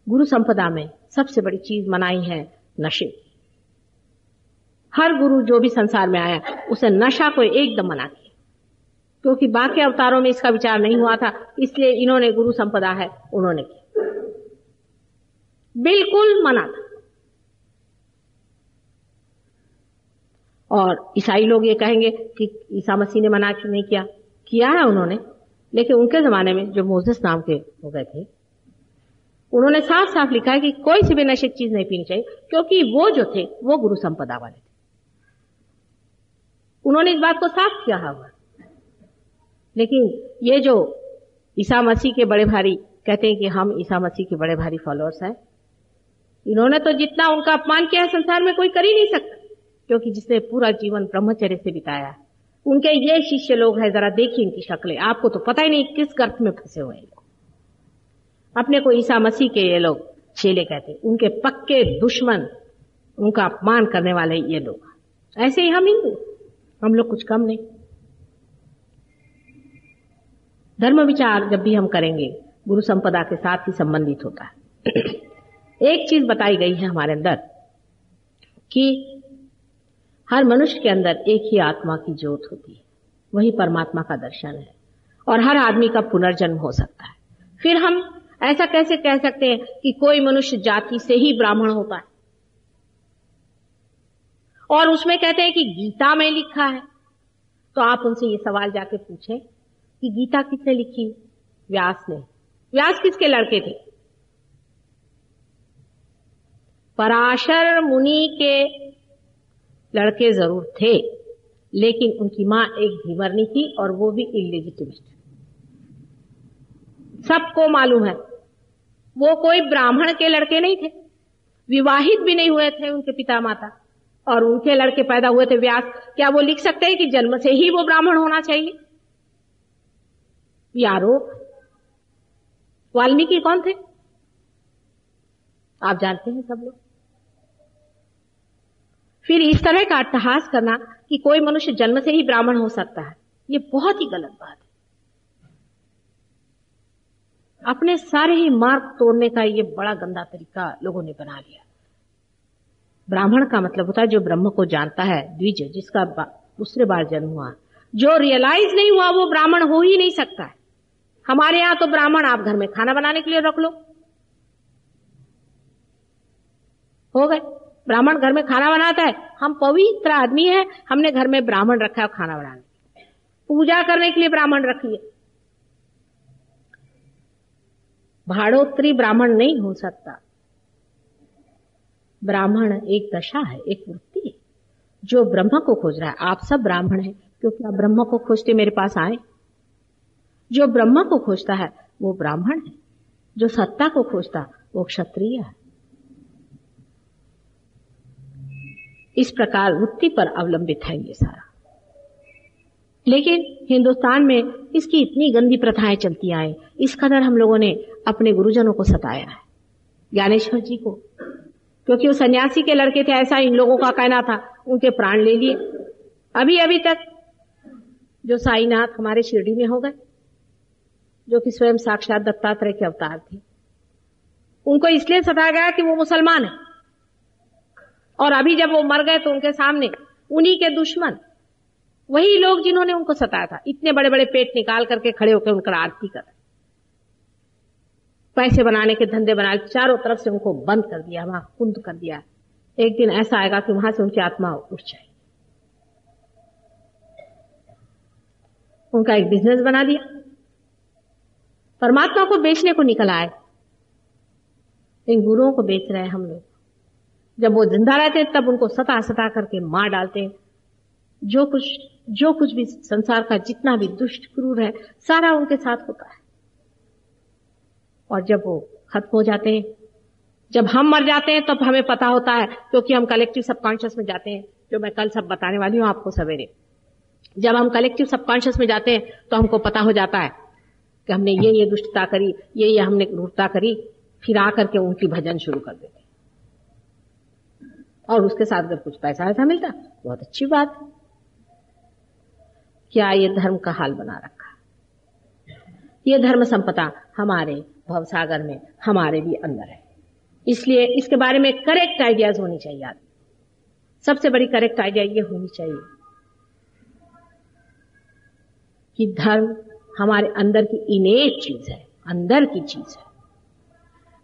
गुरु संपदा में सबसे बड़ी चीज मनाई है नशे। हर गुरु जो भी संसार में आया उसे नशा को एकदम मना किया, क्योंकि बाकी अवतारों में इसका विचार नहीं हुआ था, इसलिए इन्होंने गुरु संपदा है उन्होंने किया, बिल्कुल मना था। और ईसाई लोग ये कहेंगे कि ईसा मसीह ने मना क्यों नहीं किया, किया है उन्होंने, लेकिन उनके जमाने में जो मोसेस नाम के हो गए थे उन्होंने साफ साफ लिखा है कि कोई सी भी नशे चीज नहीं पीनी चाहिए, क्योंकि वो जो थे वो गुरु संपदा वाले थे। उन्होंने इस बात को साफ किया हुआ। लेकिन ये जो ईसा मसीह के बड़े भारी कहते हैं कि हम ईसा मसीह के बड़े भारी फॉलोअर्स हैं, इन्होंने तो जितना उनका अपमान किया है संसार में कोई कर ही नहीं सकता, क्योंकि जिसने पूरा जीवन ब्रह्मचर्य से बिताया है। उनके ये शिष्य लोग हैं, जरा देखिए इनकी शक्लें, आपको तो पता ही नहीं किस गर्त में फंसे हुए हैं। अपने को ईसा मसीह के ये लोग चेले कहते, उनके पक्के दुश्मन, उनका अपमान करने वाले ये लोग। ऐसे ही हम हिंदू, हम लोग कुछ कम नहीं। धर्म विचार जब भी हम करेंगे गुरु संपदा के साथ ही संबंधित होता है। एक चीज बताई गई है हमारे अंदर कि हर मनुष्य के अंदर एक ही आत्मा की ज्योत होती है, वही परमात्मा का दर्शन है, और हर आदमी का पुनर्जन्म हो सकता है। फिर हम ऐसा कैसे कह सकते हैं कि कोई मनुष्य जाति से ही ब्राह्मण होता है? और उसमें कहते हैं कि गीता में लिखा है, तो आप उनसे ये सवाल जाके पूछें कि गीता किसने लिखी? व्यास ने। व्यास किसके लड़के थे? पराशर मुनि के लड़के जरूर थे, लेकिन उनकी मां एक भीमरनी थी और वो भी इलेजिटिमेट। सबको मालूम है वो कोई ब्राह्मण के लड़के नहीं थे, विवाहित भी नहीं हुए थे उनके पिता माता, और उनके लड़के पैदा हुए थे व्यास। क्या वो लिख सकते हैं कि जन्म से ही वो ब्राह्मण होना चाहिए? यारो, वाल्मीकि कौन थे? आप जानते हैं सब लोग। फिर इस तरह का अट्टहास करना कि कोई मनुष्य जन्म से ही ब्राह्मण हो सकता है, ये बहुत ही गलत बात है। अपने सारे ही मार्ग तोड़ने का ये बड़ा गंदा तरीका लोगों ने बना लिया। ब्राह्मण का मतलब होता है जो ब्रह्म को जानता है, द्विज, जिसका दूसरे बार जन्म हुआ। जो रियलाइज नहीं हुआ वो ब्राह्मण हो ही नहीं सकता है। हमारे यहां तो ब्राह्मण आप घर में खाना बनाने के लिए रख लो, हो गए ब्राह्मण घर में खाना बनाता है। हम पवित्र आदमी हैं, हमने घर में ब्राह्मण रखा है खाना बनाने, पूजा करने के लिए ब्राह्मण रख लिए। भाड़ोत्री ब्राह्मण नहीं हो सकता। ब्राह्मण एक दशा है, एक वृत्ति है जो ब्रह्म को खोज रहा है। आप सब ब्राह्मण हैं क्योंकि आप ब्रह्म को खोजते मेरे पास आए। जो ब्रह्म को खोजता है वो ब्राह्मण है, जो सत्ता को खोजता वो क्षत्रिय है। इस प्रकार वृत्ति पर अवलंबित है ये सारा। लेकिन हिंदुस्तान में इसकी इतनी गंदी प्रथाएं चलती आए, इस कदर हम लोगों ने अपने गुरुजनों को सताया है। ज्ञानेश्वर जी को, क्योंकि वो सन्यासी के लड़के थे ऐसा इन लोगों का कहना था, उनके प्राण ले लिए। अभी अभी तक जो साईनाथ हमारे शिरडी में हो गए, जो कि स्वयं साक्षात दत्तात्रेय के अवतार थे, उनको इसलिए सताया गया कि वो मुसलमान है। और अभी जब वो मर गए तो उनके सामने उन्हीं के दुश्मन, वही लोग जिन्होंने उनको सताया था, इतने बड़े बड़े पेट निकाल करके खड़े होकर उनका आरती कर, पैसे बनाने के धंधे बना, चारों तरफ से उनको बंद कर दिया, वहां कुंद कर दिया। एक दिन ऐसा आएगा कि वहां से उनकी आत्मा उठ जाएगी। उनका एक बिजनेस बना दिया, परमात्मा को बेचने को निकल आए। इन गुरुओं को बेच रहे हैं हम लोग। जब वो जिंदा रहते हैं तब उनको सता सता करके मार डालते हैं। जो कुछ भी संसार का जितना भी दुष्ट क्रूर है सारा उनके साथ होता है। और जब वो खत्म हो जाते हैं, जब हम मर जाते हैं तब तो हमें पता होता है, क्योंकि हम कलेक्टिव सबकॉन्शियस में जाते हैं, जो मैं कल सब बताने वाली हूं आपको सवेरे। जब हम कलेक्टिव सबकॉन्शियस में जाते हैं तो हमको पता हो जाता है कि हमने ये दुष्टता करी, ये हमने क्रूरता करी। फिर आकर के उनकी भजन शुरू कर देते, और उसके साथ अगर कुछ पैसा ऐसा मिलता बहुत अच्छी बात है। क्या ये धर्म का हाल बना रखा? ये धर्म संपदा हमारे भवसागर में हमारे भी अंदर है, इसलिए इसके बारे में करेक्ट आइडियाज होनी चाहिए। आदमी सबसे बड़ी करेक्ट आइडिया ये होनी चाहिए कि धर्म हमारे अंदर की इनेट चीज है, अंदर की चीज है।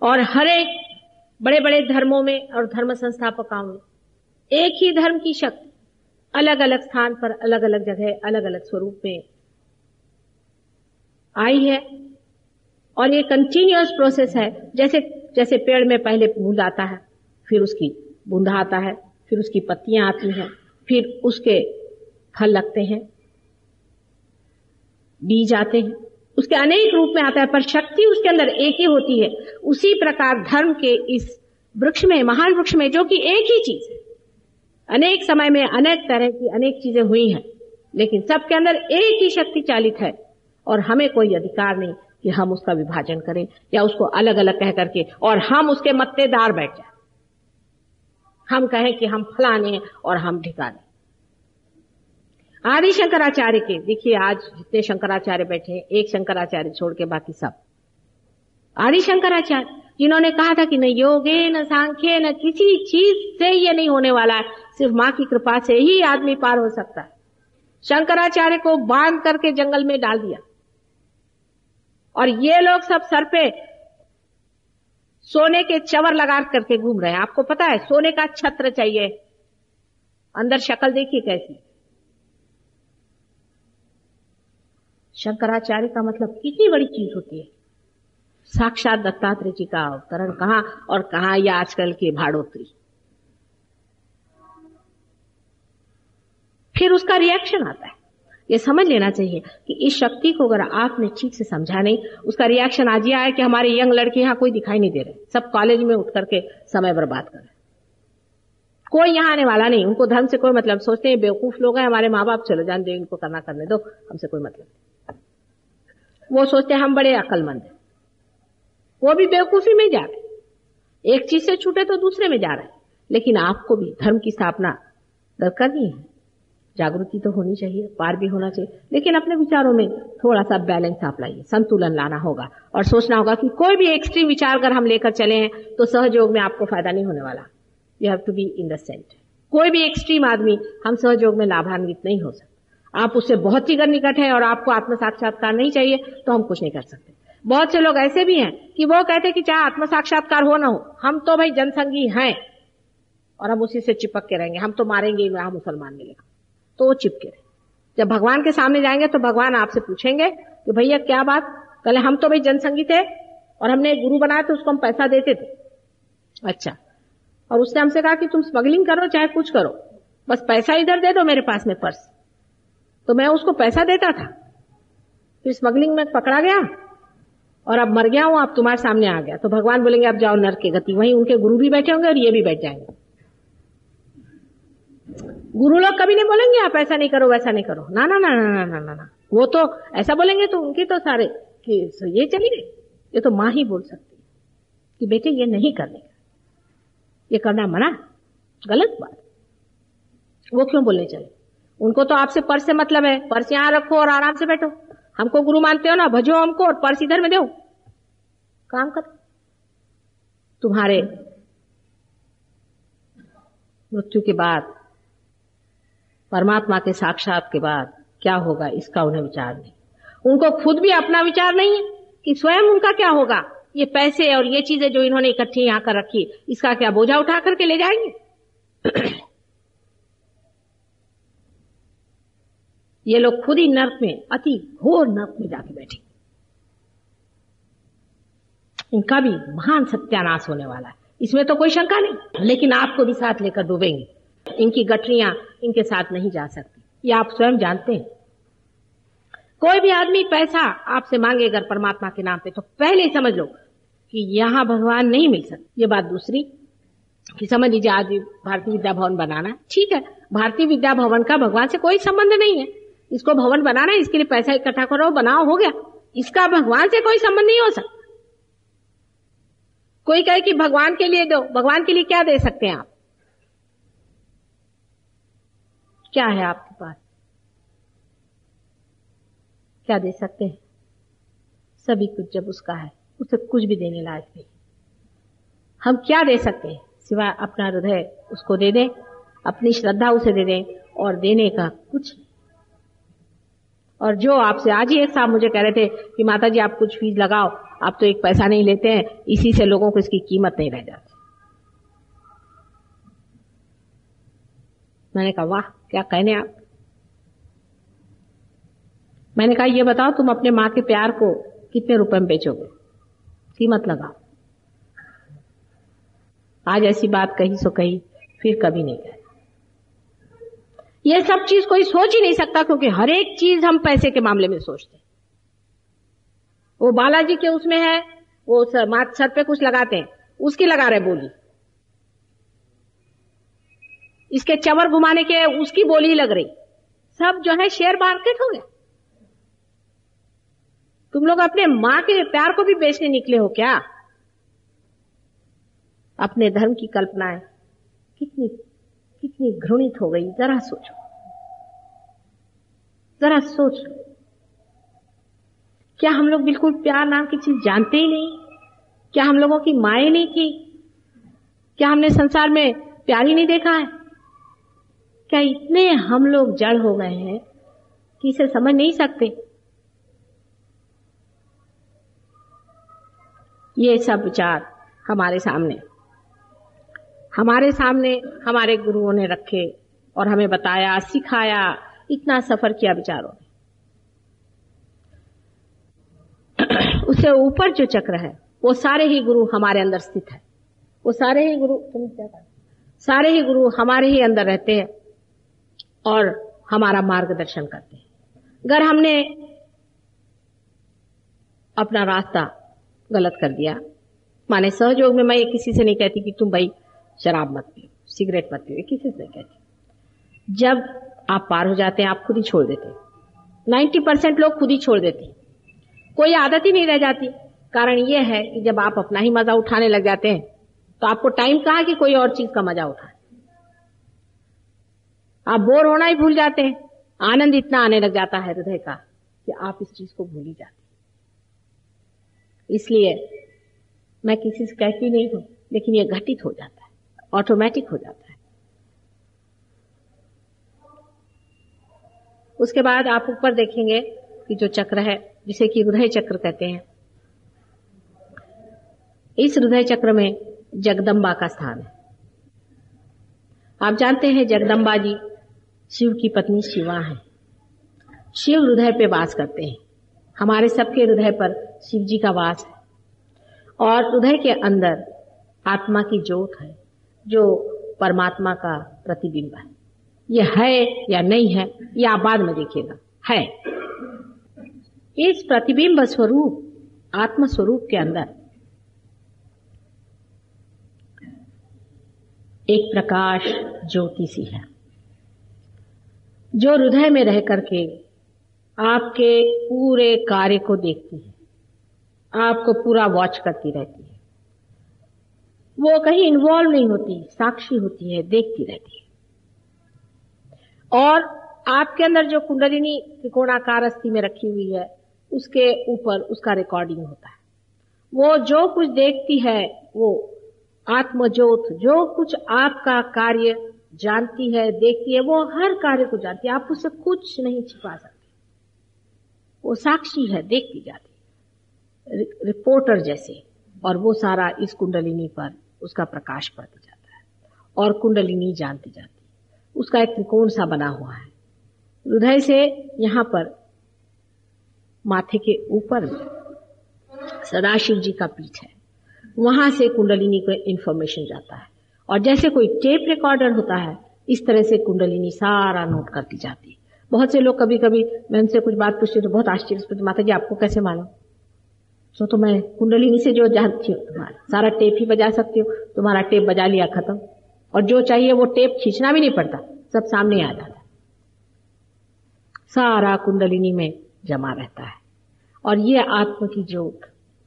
और हर एक बड़े बड़े धर्मों में और धर्म संस्थापकों में एक ही धर्म की शक्ति अलग अलग स्थान पर, अलग अलग जगह, अलग अलग स्वरूप में आई है। और ये कंटिन्यूअस प्रोसेस है। जैसे जैसे पेड़ में पहले फूल आता है, फिर उसकी बूंदा आता है, फिर उसकी पत्तियां आती हैं, फिर उसके फल लगते हैं, बीज आते हैं, उसके अनेक रूप में आता है, पर शक्ति उसके अंदर एक ही होती है। उसी प्रकार धर्म के इस वृक्ष में, महान वृक्ष में, जो कि एक ही चीज है, अनेक समय में अनेक तरह की अनेक चीजें हुई हैं, लेकिन सबके अंदर एक ही शक्ति चालित है और हमें कोई अधिकार नहीं कि हम उसका विभाजन करें या उसको अलग अलग कह करके और हम उसके मत्तेदार बैठ जाए। हम कहें कि हम फलाने हैं और हम ठिकाने। आदि शंकराचार्य के देखिए, आज जितने शंकराचार्य बैठे हैं, एक शंकराचार्य छोड़ के बाकी सब आदि शंकराचार्य, जिन्होंने कहा था कि न योगे न सांख्य न किसी चीज से ये नहीं होने वाला है, सिर्फ मां की कृपा से ही आदमी पार हो सकता है। शंकराचार्य को बांध करके जंगल में डाल दिया और ये लोग सब सर पे सोने के चवर लगा करके घूम रहे हैं। आपको पता है, सोने का छत्र चाहिए, अंदर शक्ल देखिए कैसी। शंकराचार्य का मतलब कितनी बड़ी चीज होती है। साक्षात दत्तात्रेय जी का अवतरण कहां और कहां ये आजकल के भाड़ोत्री। फिर उसका रिएक्शन आता है। ये समझ लेना चाहिए कि इस शक्ति को अगर आपने ठीक से समझा नहीं, उसका रिएक्शन आज ये आया कि हमारे यंग लड़के यहां कोई दिखाई नहीं दे रहे, सब कॉलेज में उठ करके समय बर्बाद कर रहे, कोई यहां आने वाला नहीं, उनको धर्म से कोई मतलब, सोचते हैं बेवकूफ लोग हैं, हमारे माँ बाप चलो जान दो, इनको करना करने दो, हमसे कोई मतलब नहीं। वो सोचते हैं हम बड़े अक्लमंद हैं, वो भी बेवकूफी में जा रहे, एक चीज से छूटे तो दूसरे में जा रहे। लेकिन आपको भी धर्म की स्थापना करनी है, जागृति तो होनी चाहिए, पार भी होना चाहिए, लेकिन अपने विचारों में थोड़ा सा बैलेंस आप लाइए, संतुलन लाना होगा और सोचना होगा कि कोई भी एक्सट्रीम विचार अगर हम लेकर चले हैं तो सहयोग में आपको फायदा नहीं होने वाला। You have to be in the centre. कोई भी एक्सट्रीम आदमी हम सहयोग में लाभान्वित नहीं हो सकता। आप उससे बहुत ही निकट है और आपको आत्म साक्षात्कार नहीं चाहिए तो हम कुछ नहीं कर सकते। बहुत से लोग ऐसे भी हैं कि वो कहते हैं कि चाहे आत्म साक्षात्कार हो ना हो, हम तो भाई जनसंगी हैं और हम उसी से चिपक के रहेंगे, हम तो मारेंगे ही, वहां मुसलमान मिलेगा, तो वो चिपके रहे। जब भगवान के सामने जाएंगे तो भगवान आपसे पूछेंगे कि भैया क्या बात, कल हम तो भाई जनसंगी थे और हमने एक गुरु बनाया तो उसको हम पैसा देते थे, अच्छा, और उसने हमसे कहा कि तुम स्मगलिंग करो चाहे कुछ करो, बस पैसा इधर दे दो मेरे पास में पर्स। तो मैं उसको पैसा देता था, फिर स्मगलिंग में पकड़ा गया और अब मर गया हूं, अब तुम्हारे सामने आ गया। तो भगवान बोलेंगे अब जाओ नरक की गति। वहीं उनके गुरु भी बैठे होंगे और ये भी बैठ जाएंगे। गुरु लोग कभी नहीं बोलेंगे आप ऐसा नहीं करो वैसा नहीं करो, ना ना ना ना ना ना ना, ना। वो तो ऐसा बोलेंगे तो उनकी तो सारे कि ये चली गई। ये तो मां ही बोल सकती है कि बेटे ये नहीं करने का, ये करना मना, गलत बात। वो क्यों बोलने चले? उनको तो आपसे पर्स से मतलब है, पर्स यहां रखो और आराम से बैठो। हमको गुरु मानते हो ना, भजो हमको और पर्स इधर में दो, काम करो। तुम्हारे मृत्यु के बाद, परमात्मा के साक्षात के बाद क्या होगा इसका उन्हें विचार नहीं। उनको खुद भी अपना विचार नहीं है कि स्वयं उनका क्या होगा। ये पैसे और ये चीजें जो इन्होंने इकट्ठी यहां कर रखी, इसका क्या बोझा उठा करके ले जाएंगे? ये लोग खुद ही नर्क में, अति घोर नर्क में जाके बैठे। इनका भी महान सत्यानाश होने वाला है, इसमें तो कोई शंका नहीं, लेकिन आपको भी साथ लेकर डूबेंगे। इनकी गठरियां इनके साथ नहीं जा सकती, ये आप स्वयं जानते हैं। कोई भी आदमी पैसा आपसे मांगे अगर परमात्मा के नाम पे, तो पहले ही समझ लो कि यहां भगवान नहीं मिल सकते। ये बात दूसरी कि समझ लीजिए आज भारतीय विद्या भवन बनाना है, ठीक है, भारतीय विद्या भवन का भगवान से कोई संबंध नहीं है। इसको भवन बनाना है, इसके लिए पैसा इकट्ठा करो, बनाओ, हो गया। इसका भगवान से कोई संबंध नहीं हो सकता। कोई कहे कि भगवान के लिए दो, भगवान के लिए क्या दे सकते हैं आप? क्या है आपके पास? क्या दे सकते हैं? सभी कुछ जब उसका है, उसे कुछ भी देने लायक नहीं। हम क्या दे सकते हैं सिवाय अपना हृदय उसको दे दें, अपनी श्रद्धा उसे दे दें, और देने का कुछ नहीं। और जो आपसे आज ही एक साहब मुझे कह रहे थे कि माता जी आप कुछ फीस लगाओ, आप तो एक पैसा नहीं लेते हैं, इसी से लोगों को इसकी कीमत नहीं रह जाती। मैंने कहा वाह क्या कहने आप। मैंने कहा ये बताओ तुम अपने मां के प्यार को कितने रुपए में बेचोगे, कीमत लगाओ। आज ऐसी बात कही सो कही, फिर कभी नहीं कही। ये सब चीज कोई सोच ही नहीं सकता, क्योंकि हर एक चीज हम पैसे के मामले में सोचते हैं। वो बालाजी के उसमें है, वो सर पे कुछ लगाते हैं, उसकी लगा रहे बोली। इसके चवर घुमाने के उसकी बोली लग रही, सब जो है शेयर मार्केट हो गया। तुम लोग अपने मां के प्यार को भी बेचने निकले हो क्या? अपने धर्म की कल्पनाएं कितनी कितनी घृणित हो गई, जरा सोचो, जरा सोच लो। क्या हम लोग बिल्कुल प्यार नाम की चीज जानते ही नहीं? क्या हम लोगों की माए नहीं की? क्या हमने संसार में प्यार ही नहीं देखा है? क्या इतने हम लोग जड़ हो गए हैं कि इसे समझ नहीं सकते? ये सब विचार हमारे सामने हमारे गुरुओं ने रखे और हमें बताया, सिखाया, इतना सफर किया विचारों ने। उससे ऊपर जो चक्र है वो सारे ही गुरु हमारे अंदर स्थित है। वो सारे ही गुरु हमारे ही अंदर रहते हैं और हमारा मार्गदर्शन करते हैं। अगर हमने अपना रास्ता गलत कर दिया, माने सहयोग में मैं ये किसी से नहीं कहती कि तुम भाई शराब मत पियो, सिगरेट मत पियो, किसी से नहीं कहती। जब आप पार हो जाते हैं आप खुद ही छोड़ देते। 90% लोग खुद ही छोड़ देते, कोई आदत ही नहीं रह जाती। कारण यह है कि जब आप अपना ही मजा उठाने लग जाते हैं तो आपको टाइम कहाँ कि कोई और चीज का मजा उठाए। आप बोर होना ही भूल जाते हैं। आनंद इतना आने लग जाता है हृदय का कि आप इस चीज को भूल ही जाते। इसलिए मैं किसी से कहती नहीं हूं, लेकिन ये घटित हो जाता है, ऑटोमेटिक हो जाता है। उसके बाद आप ऊपर देखेंगे कि जो चक्र है जिसे कि हृदय चक्र कहते हैं, इस हृदय चक्र में जगदम्बा का स्थान है। आप जानते हैं जगदम्बा जी शिव की पत्नी शिवा है। शिव हृदय पे वास करते हैं। हमारे सबके हृदय पर शिव जी का वास है और हृदय के अंदर आत्मा की ज्योत है जो परमात्मा का प्रतिबिंब है। ये है या नहीं है ये आप बाद में देखिएगा, है। इस प्रतिबिंब स्वरूप आत्म स्वरूप के अंदर एक प्रकाश ज्योति सी है जो हृदय में रह करके आपके पूरे कार्य को देखती है, आपको पूरा वॉच करती रहती है। वो कहीं इन्वॉल्व नहीं होती, साक्षी होती है, देखती रहती है। और आपके अंदर जो कुंडलिनी त्रिकोणाकार अस्थि में रखी हुई है उसके ऊपर उसका रिकॉर्डिंग होता है। वो जो कुछ देखती है, वो आत्मज्योत जो कुछ आपका कार्य जानती है, देखती है, वो हर कार्य को जानती है। आप उससे कुछ नहीं छिपा सकते। वो साक्षी है, देखती जाती, रिपोर्टर जैसे। और वो सारा इस कुंडलिनी पर उसका प्रकाश पड़ता जाता है और कुंडलिनी जानती जाती। उसका एक त्रिकोण सा बना हुआ है। हृदय से यहां पर माथे के ऊपर सदाशिव जी का पीठ है, वहां से कुंडलिनी को इंफॉर्मेशन जाता है। और जैसे कोई टेप रिकॉर्डर होता है, इस तरह से कुंडलिनी सारा नोट करती जाती है। बहुत से लोग कभी कभी मैं उनसे कुछ बात पूछती तो बहुत आश्चर्य, माता जी आपको कैसे मालूम? तो मैं कुंडलिनी से जो जानती हूँ, तुम्हारा सारा टेप ही बजा सकती हूँ। तुम्हारा टेप बजा लिया, खत्म। और जो चाहिए वो टेप खींचना भी नहीं पड़ता, सब सामने आ जाता है। सारा कुंडलिनी में जमा रहता है और ये आत्म की ज्योत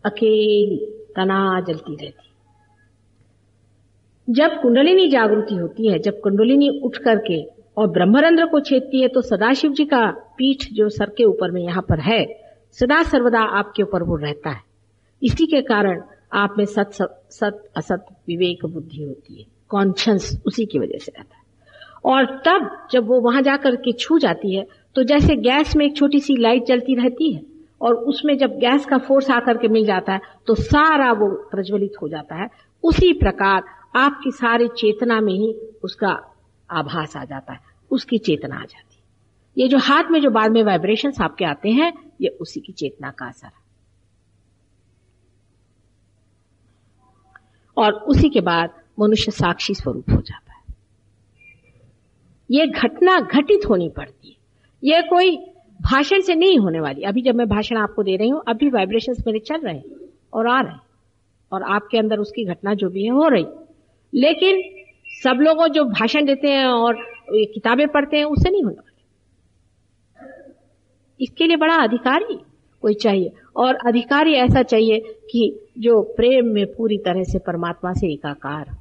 अकेली तना जलती रहती। जब कुंडलिनी जागृति होती है, जब कुंडलिनी उठ करके और ब्रह्मरंध्र को छेदती है, तो सदाशिव जी का पीठ जो सर के ऊपर में यहां पर है, सदा सर्वदा आपके ऊपर वो रहता है। इसी के कारण आप में सत असत विवेक बुद्धि होती है, कॉन्शियस उसी की वजह से रहता है। और तब जब वो वहां जाकर के छू जाती है, तो जैसे गैस में एक छोटी सी लाइट जलती रहती है और उसमें जब गैस का फोर्स आकर के मिल जाता है तो सारा वो प्रज्वलित हो जाता है। उसी प्रकार आपकी सारी चेतना में ही उसका आभास आ जाता है, उसकी चेतना आ जाती है। ये जो हाथ में जो बाद में वाइब्रेशंस आपके आते हैं, ये उसी की चेतना का असर है। और उसी के बाद मनुष्य साक्षी स्वरूप हो जाता है। ये घटना घटित होनी पड़ती है, ये कोई भाषण से नहीं होने वाली। अभी जब मैं भाषण आपको दे रही हूं, अभी वाइब्रेशंस मेरे चल रहे हैं और आ रहे हैं और आपके अंदर उसकी घटना जो भी है हो रही। लेकिन सब लोग जो भाषण देते हैं और किताबें पढ़ते हैं उससे नहीं होने वाले। इसके लिए बड़ा अधिकारी कोई चाहिए, और अधिकारी ऐसा चाहिए कि जो प्रेम में पूरी तरह से परमात्मा से एकाकार।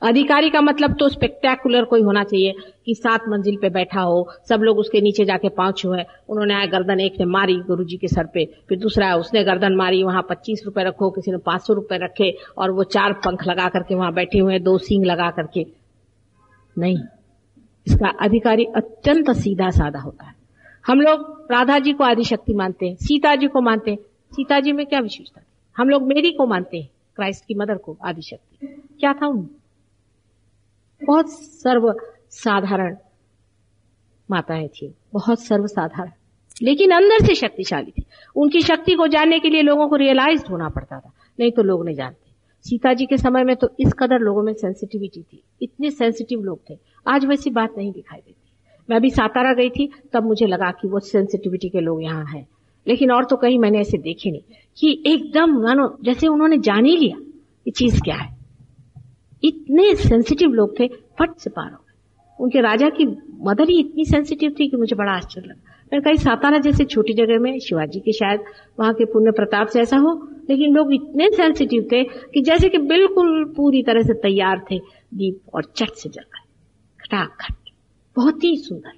अधिकारी का मतलब तो स्पेक्टेकुलर कोई होना चाहिए कि 7 मंजिल पे बैठा हो, सब लोग उसके नीचे जाके पांव छुए। उन्होंने आया गर्दन एक ने मारी गुरुजी के सर पे, फिर दूसरा है उसने गर्दन मारी, वहां 25 रुपए रखो, किसी ने 500 रुपए रखे, और वो 4 पंख लगा करके वहां बैठे हुए हैं, 2 सींग लगा करके। नहीं, इसका अधिकारी अत्यंत सीधा साधा होता है। हम लोग राधा जी को आदिशक्ति मानते हैं, सीता जी को मानते हैं। सीता जी में क्या विशेषता? हम लोग मेरी को मानते हैं, क्राइस्ट की मदर को आदिशक्ति। क्या था उनमें? बहुत सर्व साधारण माताएं थी, बहुत सर्वसाधारण, लेकिन अंदर से शक्तिशाली थी। उनकी शक्ति को जानने के लिए लोगों को रियलाइज होना पड़ता था, नहीं तो लोग नहीं जानते। सीता जी के समय में तो इस कदर लोगों में सेंसिटिविटी थी, इतने सेंसिटिव लोग थे। आज वैसी बात नहीं दिखाई देती। मैं भी सातारा गई थी, तब मुझे लगा कि वो सेंसिटिविटी के लोग यहाँ हैं, लेकिन और तो कहीं मैंने ऐसे देखे नहीं कि एकदम मानो जैसे उन्होंने जान ही लिया ये चीज क्या है। इतने सेंसिटिव लोग थे, फट से पार हो गए। उनके राजा की मदर ही इतनी सेंसिटिव थी कि मुझे बड़ा आश्चर्य लगा। मैंने कहा सातारा जैसे छोटी जगह में, शिवाजी के शायद वहां के पुण्य प्रताप से ऐसा हो, लेकिन लोग इतने सेंसिटिव थे कि जैसे कि बिल्कुल पूरी तरह से तैयार थे, दीप और चट से जल गए, खटाखट, बहुत ही सुंदर।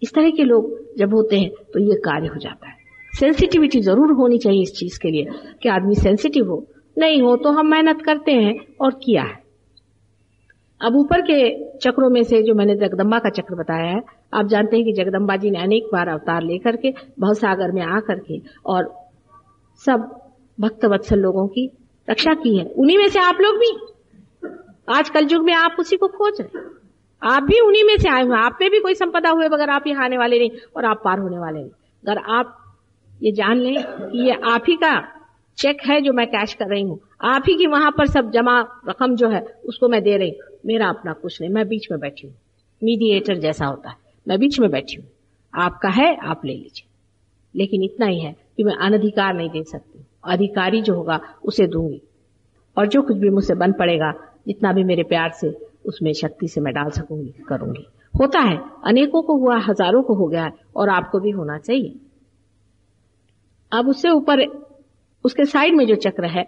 इस तरह के लोग जब होते हैं तो ये कार्य हो जाता है। सेंसिटिविटी जरूर होनी चाहिए इस चीज के लिए कि आदमी सेंसिटिव हो। नहीं हो तो हम मेहनत करते हैं और किया है। अब ऊपर के चक्रों में से जो मैंने जगदम्बा का चक्र बताया है, आप जानते हैं कि जगदम्बा जी ने अनेक बार अवतार लेकर के भवसागर में आकर के और सब भक्त वत्सल लोगों की रक्षा की है। उन्हीं में से आप लोग भी आज कलयुग में आप उसी को खोज रहे हैं। आप भी उन्हीं में से आए हुए। आप में भी कोई संपदा हुए बगैर आप यहाँ आने वाले नहीं और आप पार होने वाले नहीं। अगर आप ये जान लें कि ये आप ही का चेक है जो मैं कैश कर रही हूँ, आप ही की वहां पर सब जमा रकम जो है उसको मैं दे रही हूँ, मेरा अपना कुछ नहीं, मैं बीच में बैठी हूँ। मीडिएटर जैसा होता है, मैं बीच में बैठी हूँ, आपका है आप ले लीजिए, लेकिन इतना ही है कि मैं अनधिकार नहीं दे सकती। अधिकारी जो होगा उसे दूंगी, और जो कुछ भी मुझसे बन पड़ेगा, जितना भी मेरे प्यार से उसमें शक्ति से मैं डाल सकूंगी करूंगी। होता है, अनेकों को हुआ, हजारों को हो गया है, और आपको भी होना चाहिए। अब उससे ऊपर उसके साइड में जो चक्र है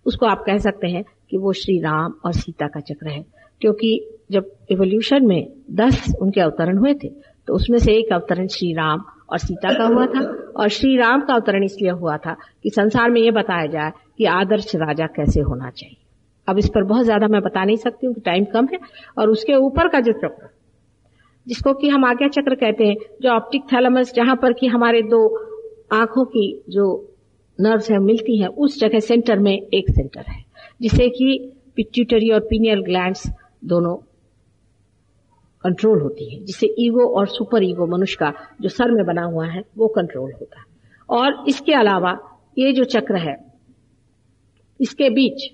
उसको आप कह सकते हैं कि वो श्री राम और सीता का चक्र है, क्योंकि जब एवोल्यूशन में 10 उनके अवतरण हुए थे तो उसमें से एक अवतरण श्री राम और सीता का हुआ था। और श्री राम का अवतरण इसलिए हुआ था कि संसार में यह बताया जाए कि आदर्श राजा कैसे होना चाहिए। अब इस पर बहुत ज्यादा मैं बता नहीं सकती हूँ कि टाइम कम है। और उसके ऊपर का जो चक्र जिसको कि हम आज्ञा चक्र कहते हैं, जो ऑप्टिक थैलेमस, जहां पर कि हमारे 2 आंखों की जो नर्व्स है मिलती हैं, उस जगह सेंटर में एक सेंटर है जिसे कि पिट्यूटरी और पीनियल ग्लैंड्स दोनों कंट्रोल होती है, जिससे ईगो और सुपर ईगो मनुष्य का जो सर में बना हुआ है वो कंट्रोल होता है। और इसके अलावा ये जो चक्र है इसके बीच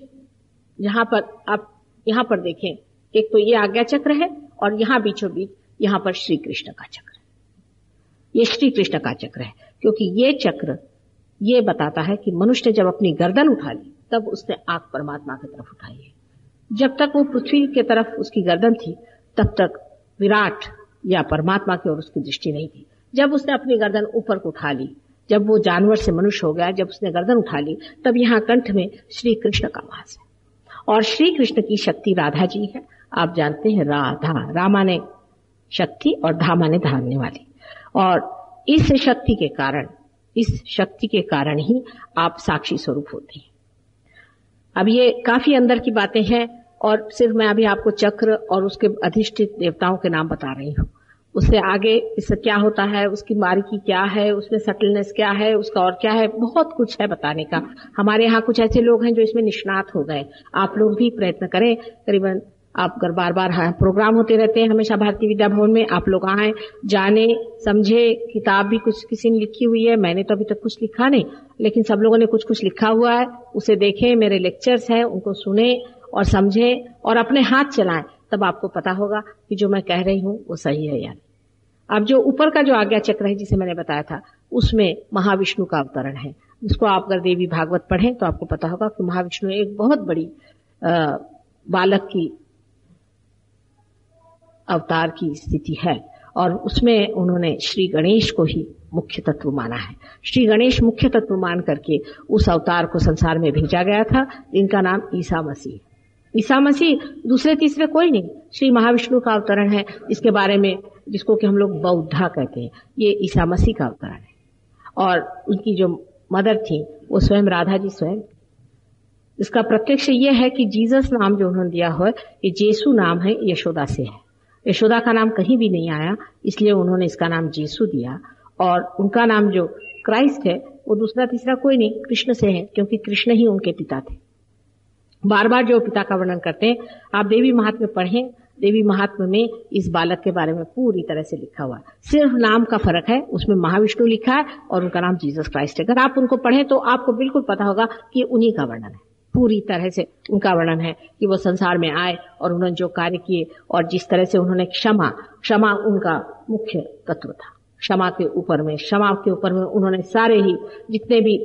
जहां पर आप यहां पर देखें, एक तो ये आज्ञा चक्र है और यहां बीचों बीच यहां पर श्री कृष्ण का चक्र है। ये श्री कृष्ण का चक्र है क्योंकि ये चक्र ये बताता है कि मनुष्य ने जब अपनी गर्दन उठा ली तब उसने आंख परमात्मा की तरफ उठाई है। जब तक वो पृथ्वी की तरफ उसकी गर्दन थी तब तक विराट या परमात्मा की ओर उसकी दृष्टि नहीं थी। जब उसने अपनी गर्दन ऊपर को उठा ली, जब वो जानवर से मनुष्य हो गया, जब उसने गर्दन उठा ली, तब यहाँ कंठ में श्री कृष्ण का वास है। और श्री कृष्ण की शक्ति राधा जी है। आप जानते हैं राधा, रामा ने शक्ति और धामा ने धारने वाली। और इस शक्ति के कारण ही आप साक्षी स्वरूप होते हैं। अब ये काफी अंदर की बातें हैं और सिर्फ मैं अभी आपको चक्र और उसके अधिष्ठित देवताओं के नाम बता रही हूँ। उससे आगे इससे क्या होता है, उसकी बारीकी क्या है, उसमें सटलनेस क्या है, उसका और क्या है, बहुत कुछ है बताने का। हमारे यहाँ कुछ ऐसे लोग हैं जो इसमें निष्णात हो गए। आप लोग भी प्रयत्न करें। करीबन आप अगर बार बार प्रोग्राम होते रहते हैं हमेशा भारतीय विद्या भवन में, आप लोग आए, जाने, समझे। किताब भी कुछ किसी ने लिखी हुई है, मैंने तो अभी तक कुछ लिखा नहीं, लेकिन सब लोगों ने कुछ कुछ लिखा हुआ है, उसे देखें। मेरे लेक्चर्स हैं, उनको सुने और समझें और अपने हाथ चलाएं, तब आपको पता होगा कि जो मैं कह रही हूं वो सही है या नहीं। अब जो ऊपर का जो आज्ञा चक्र है जिसे मैंने बताया था, उसमें महाविष्णु का अवतरण है, जिसको आप अगर देवी भागवत पढ़ें तो आपको पता होगा कि महाविष्णु एक बहुत बड़ी बालक की अवतार की स्थिति है और उसमें उन्होंने श्री गणेश को ही मुख्य तत्व माना है। श्री गणेश मुख्य तत्व मान करके उस अवतार को संसार में भेजा गया था, जिनका नाम ईसा मसीह। ईसा मसीह दूसरे तीसरे कोई नहीं, श्री महाविष्णु का अवतरण है, इसके बारे में जिसको कि हम लोग बौद्धा कहते हैं, ये ईसा मसीह का अवतरण है। और उनकी जो मदर थी वो स्वयं राधा जी स्वयं। इसका प्रत्यक्ष ये है कि जीसस नाम जो उन्होंने दिया है ये जेसु नाम है, यशोदा से है। यशोदा का नाम कहीं भी नहीं आया, इसलिए उन्होंने इसका नाम जेसु दिया। और उनका नाम जो क्राइस्ट है वो दूसरा तीसरा कोई नहीं, कृष्ण से है, क्योंकि कृष्ण ही उनके पिता थे। बार बार जो पिता का वर्णन करते हैं, आप देवी महात्म्य पढ़ें, देवी महात्म्य में इस बालक के बारे में पूरी तरह से लिखा हुआ है। सिर्फ नाम का फर्क है, उसमें महाविष्णु लिखा है और उनका नाम जीसस क्राइस्ट है। अगर आप उनको पढ़ें तो आपको बिल्कुल पता होगा कि उन्हीं का वर्णन है, पूरी तरह से उनका वर्णन है कि वो संसार में आए और उन्होंने जो कार्य किए और जिस तरह से उन्होंने क्षमा उनका मुख्य तत्व था। क्षमा के ऊपर में उन्होंने सारे ही जितने भी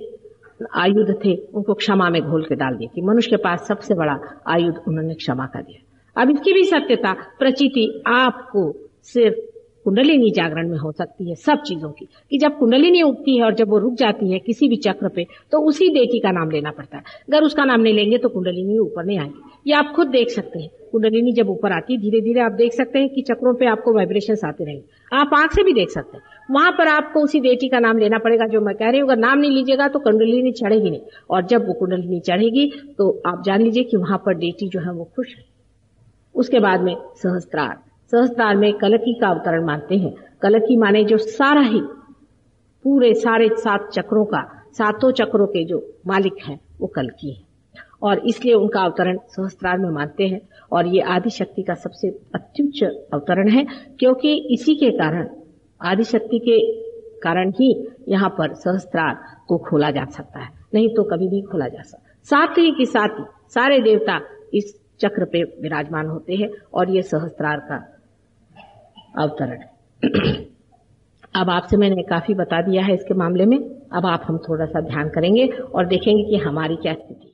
आयुध थे उनको क्षमा में घोल के डाल दिए कि मनुष्य के पास सबसे बड़ा आयुध उन्होंने क्षमा का दिया। अब इसकी भी सत्यता प्रचिति आपको सिर्फ कुंडलिनी जागरण में हो सकती है सब चीजों की, कि जब कुंडलिनी उगती है और जब वो रुक जाती है किसी भी चक्र पे तो उसी देवती का नाम लेना पड़ता है। अगर उसका नाम नहीं लेंगे तो कुंडलिनी ऊपर नहीं आएगी। ये आप खुद देख सकते हैं, कुंडलिनी जब ऊपर आती है धीरे धीरे आप देख सकते हैं कि चक्रों पे आपको वाइब्रेशंस आते रहेंगे, आप आंख से भी देख सकते हैं। वहां पर आपको उसी देवती का नाम लेना पड़ेगा जो मैं कह रही हूँ। अगर नाम नहीं लीजिएगा तो कुंडलिनी चढ़ेगी नहीं, और जब वो कुंडलिनी चढ़ेगी तो आप जान लीजिए कि वहां पर देवती जो है वो खुश है। उसके बाद में सहस्त्रार में कलकी का अवतरण मानते हैं। कलकी माने जो सारा ही पूरे सारे 7 चक्रों का, 7 चक्रों के जो मालिक हैं वो कलकी है, और इसलिए उनका अवतरण सहस्त्रार में मानते हैं। और ये आदि शक्ति का सबसे अत्युच्च अवतरण है, क्योंकि इसी के कारण, आदि शक्ति के कारण ही यहाँ पर सहस्त्रार को खोला जा सकता है, नहीं तो कभी नहीं खोला जा सकता। साथ ही के साथ ही सारे देवता इस चक्र पे विराजमान होते हैं और ये सहस्त्रार का अवतरण है। अब आपसे मैंने काफी बता दिया है इसके मामले में। अब हम थोड़ा सा ध्यान करेंगे और देखेंगे कि हमारी क्या स्थिति है।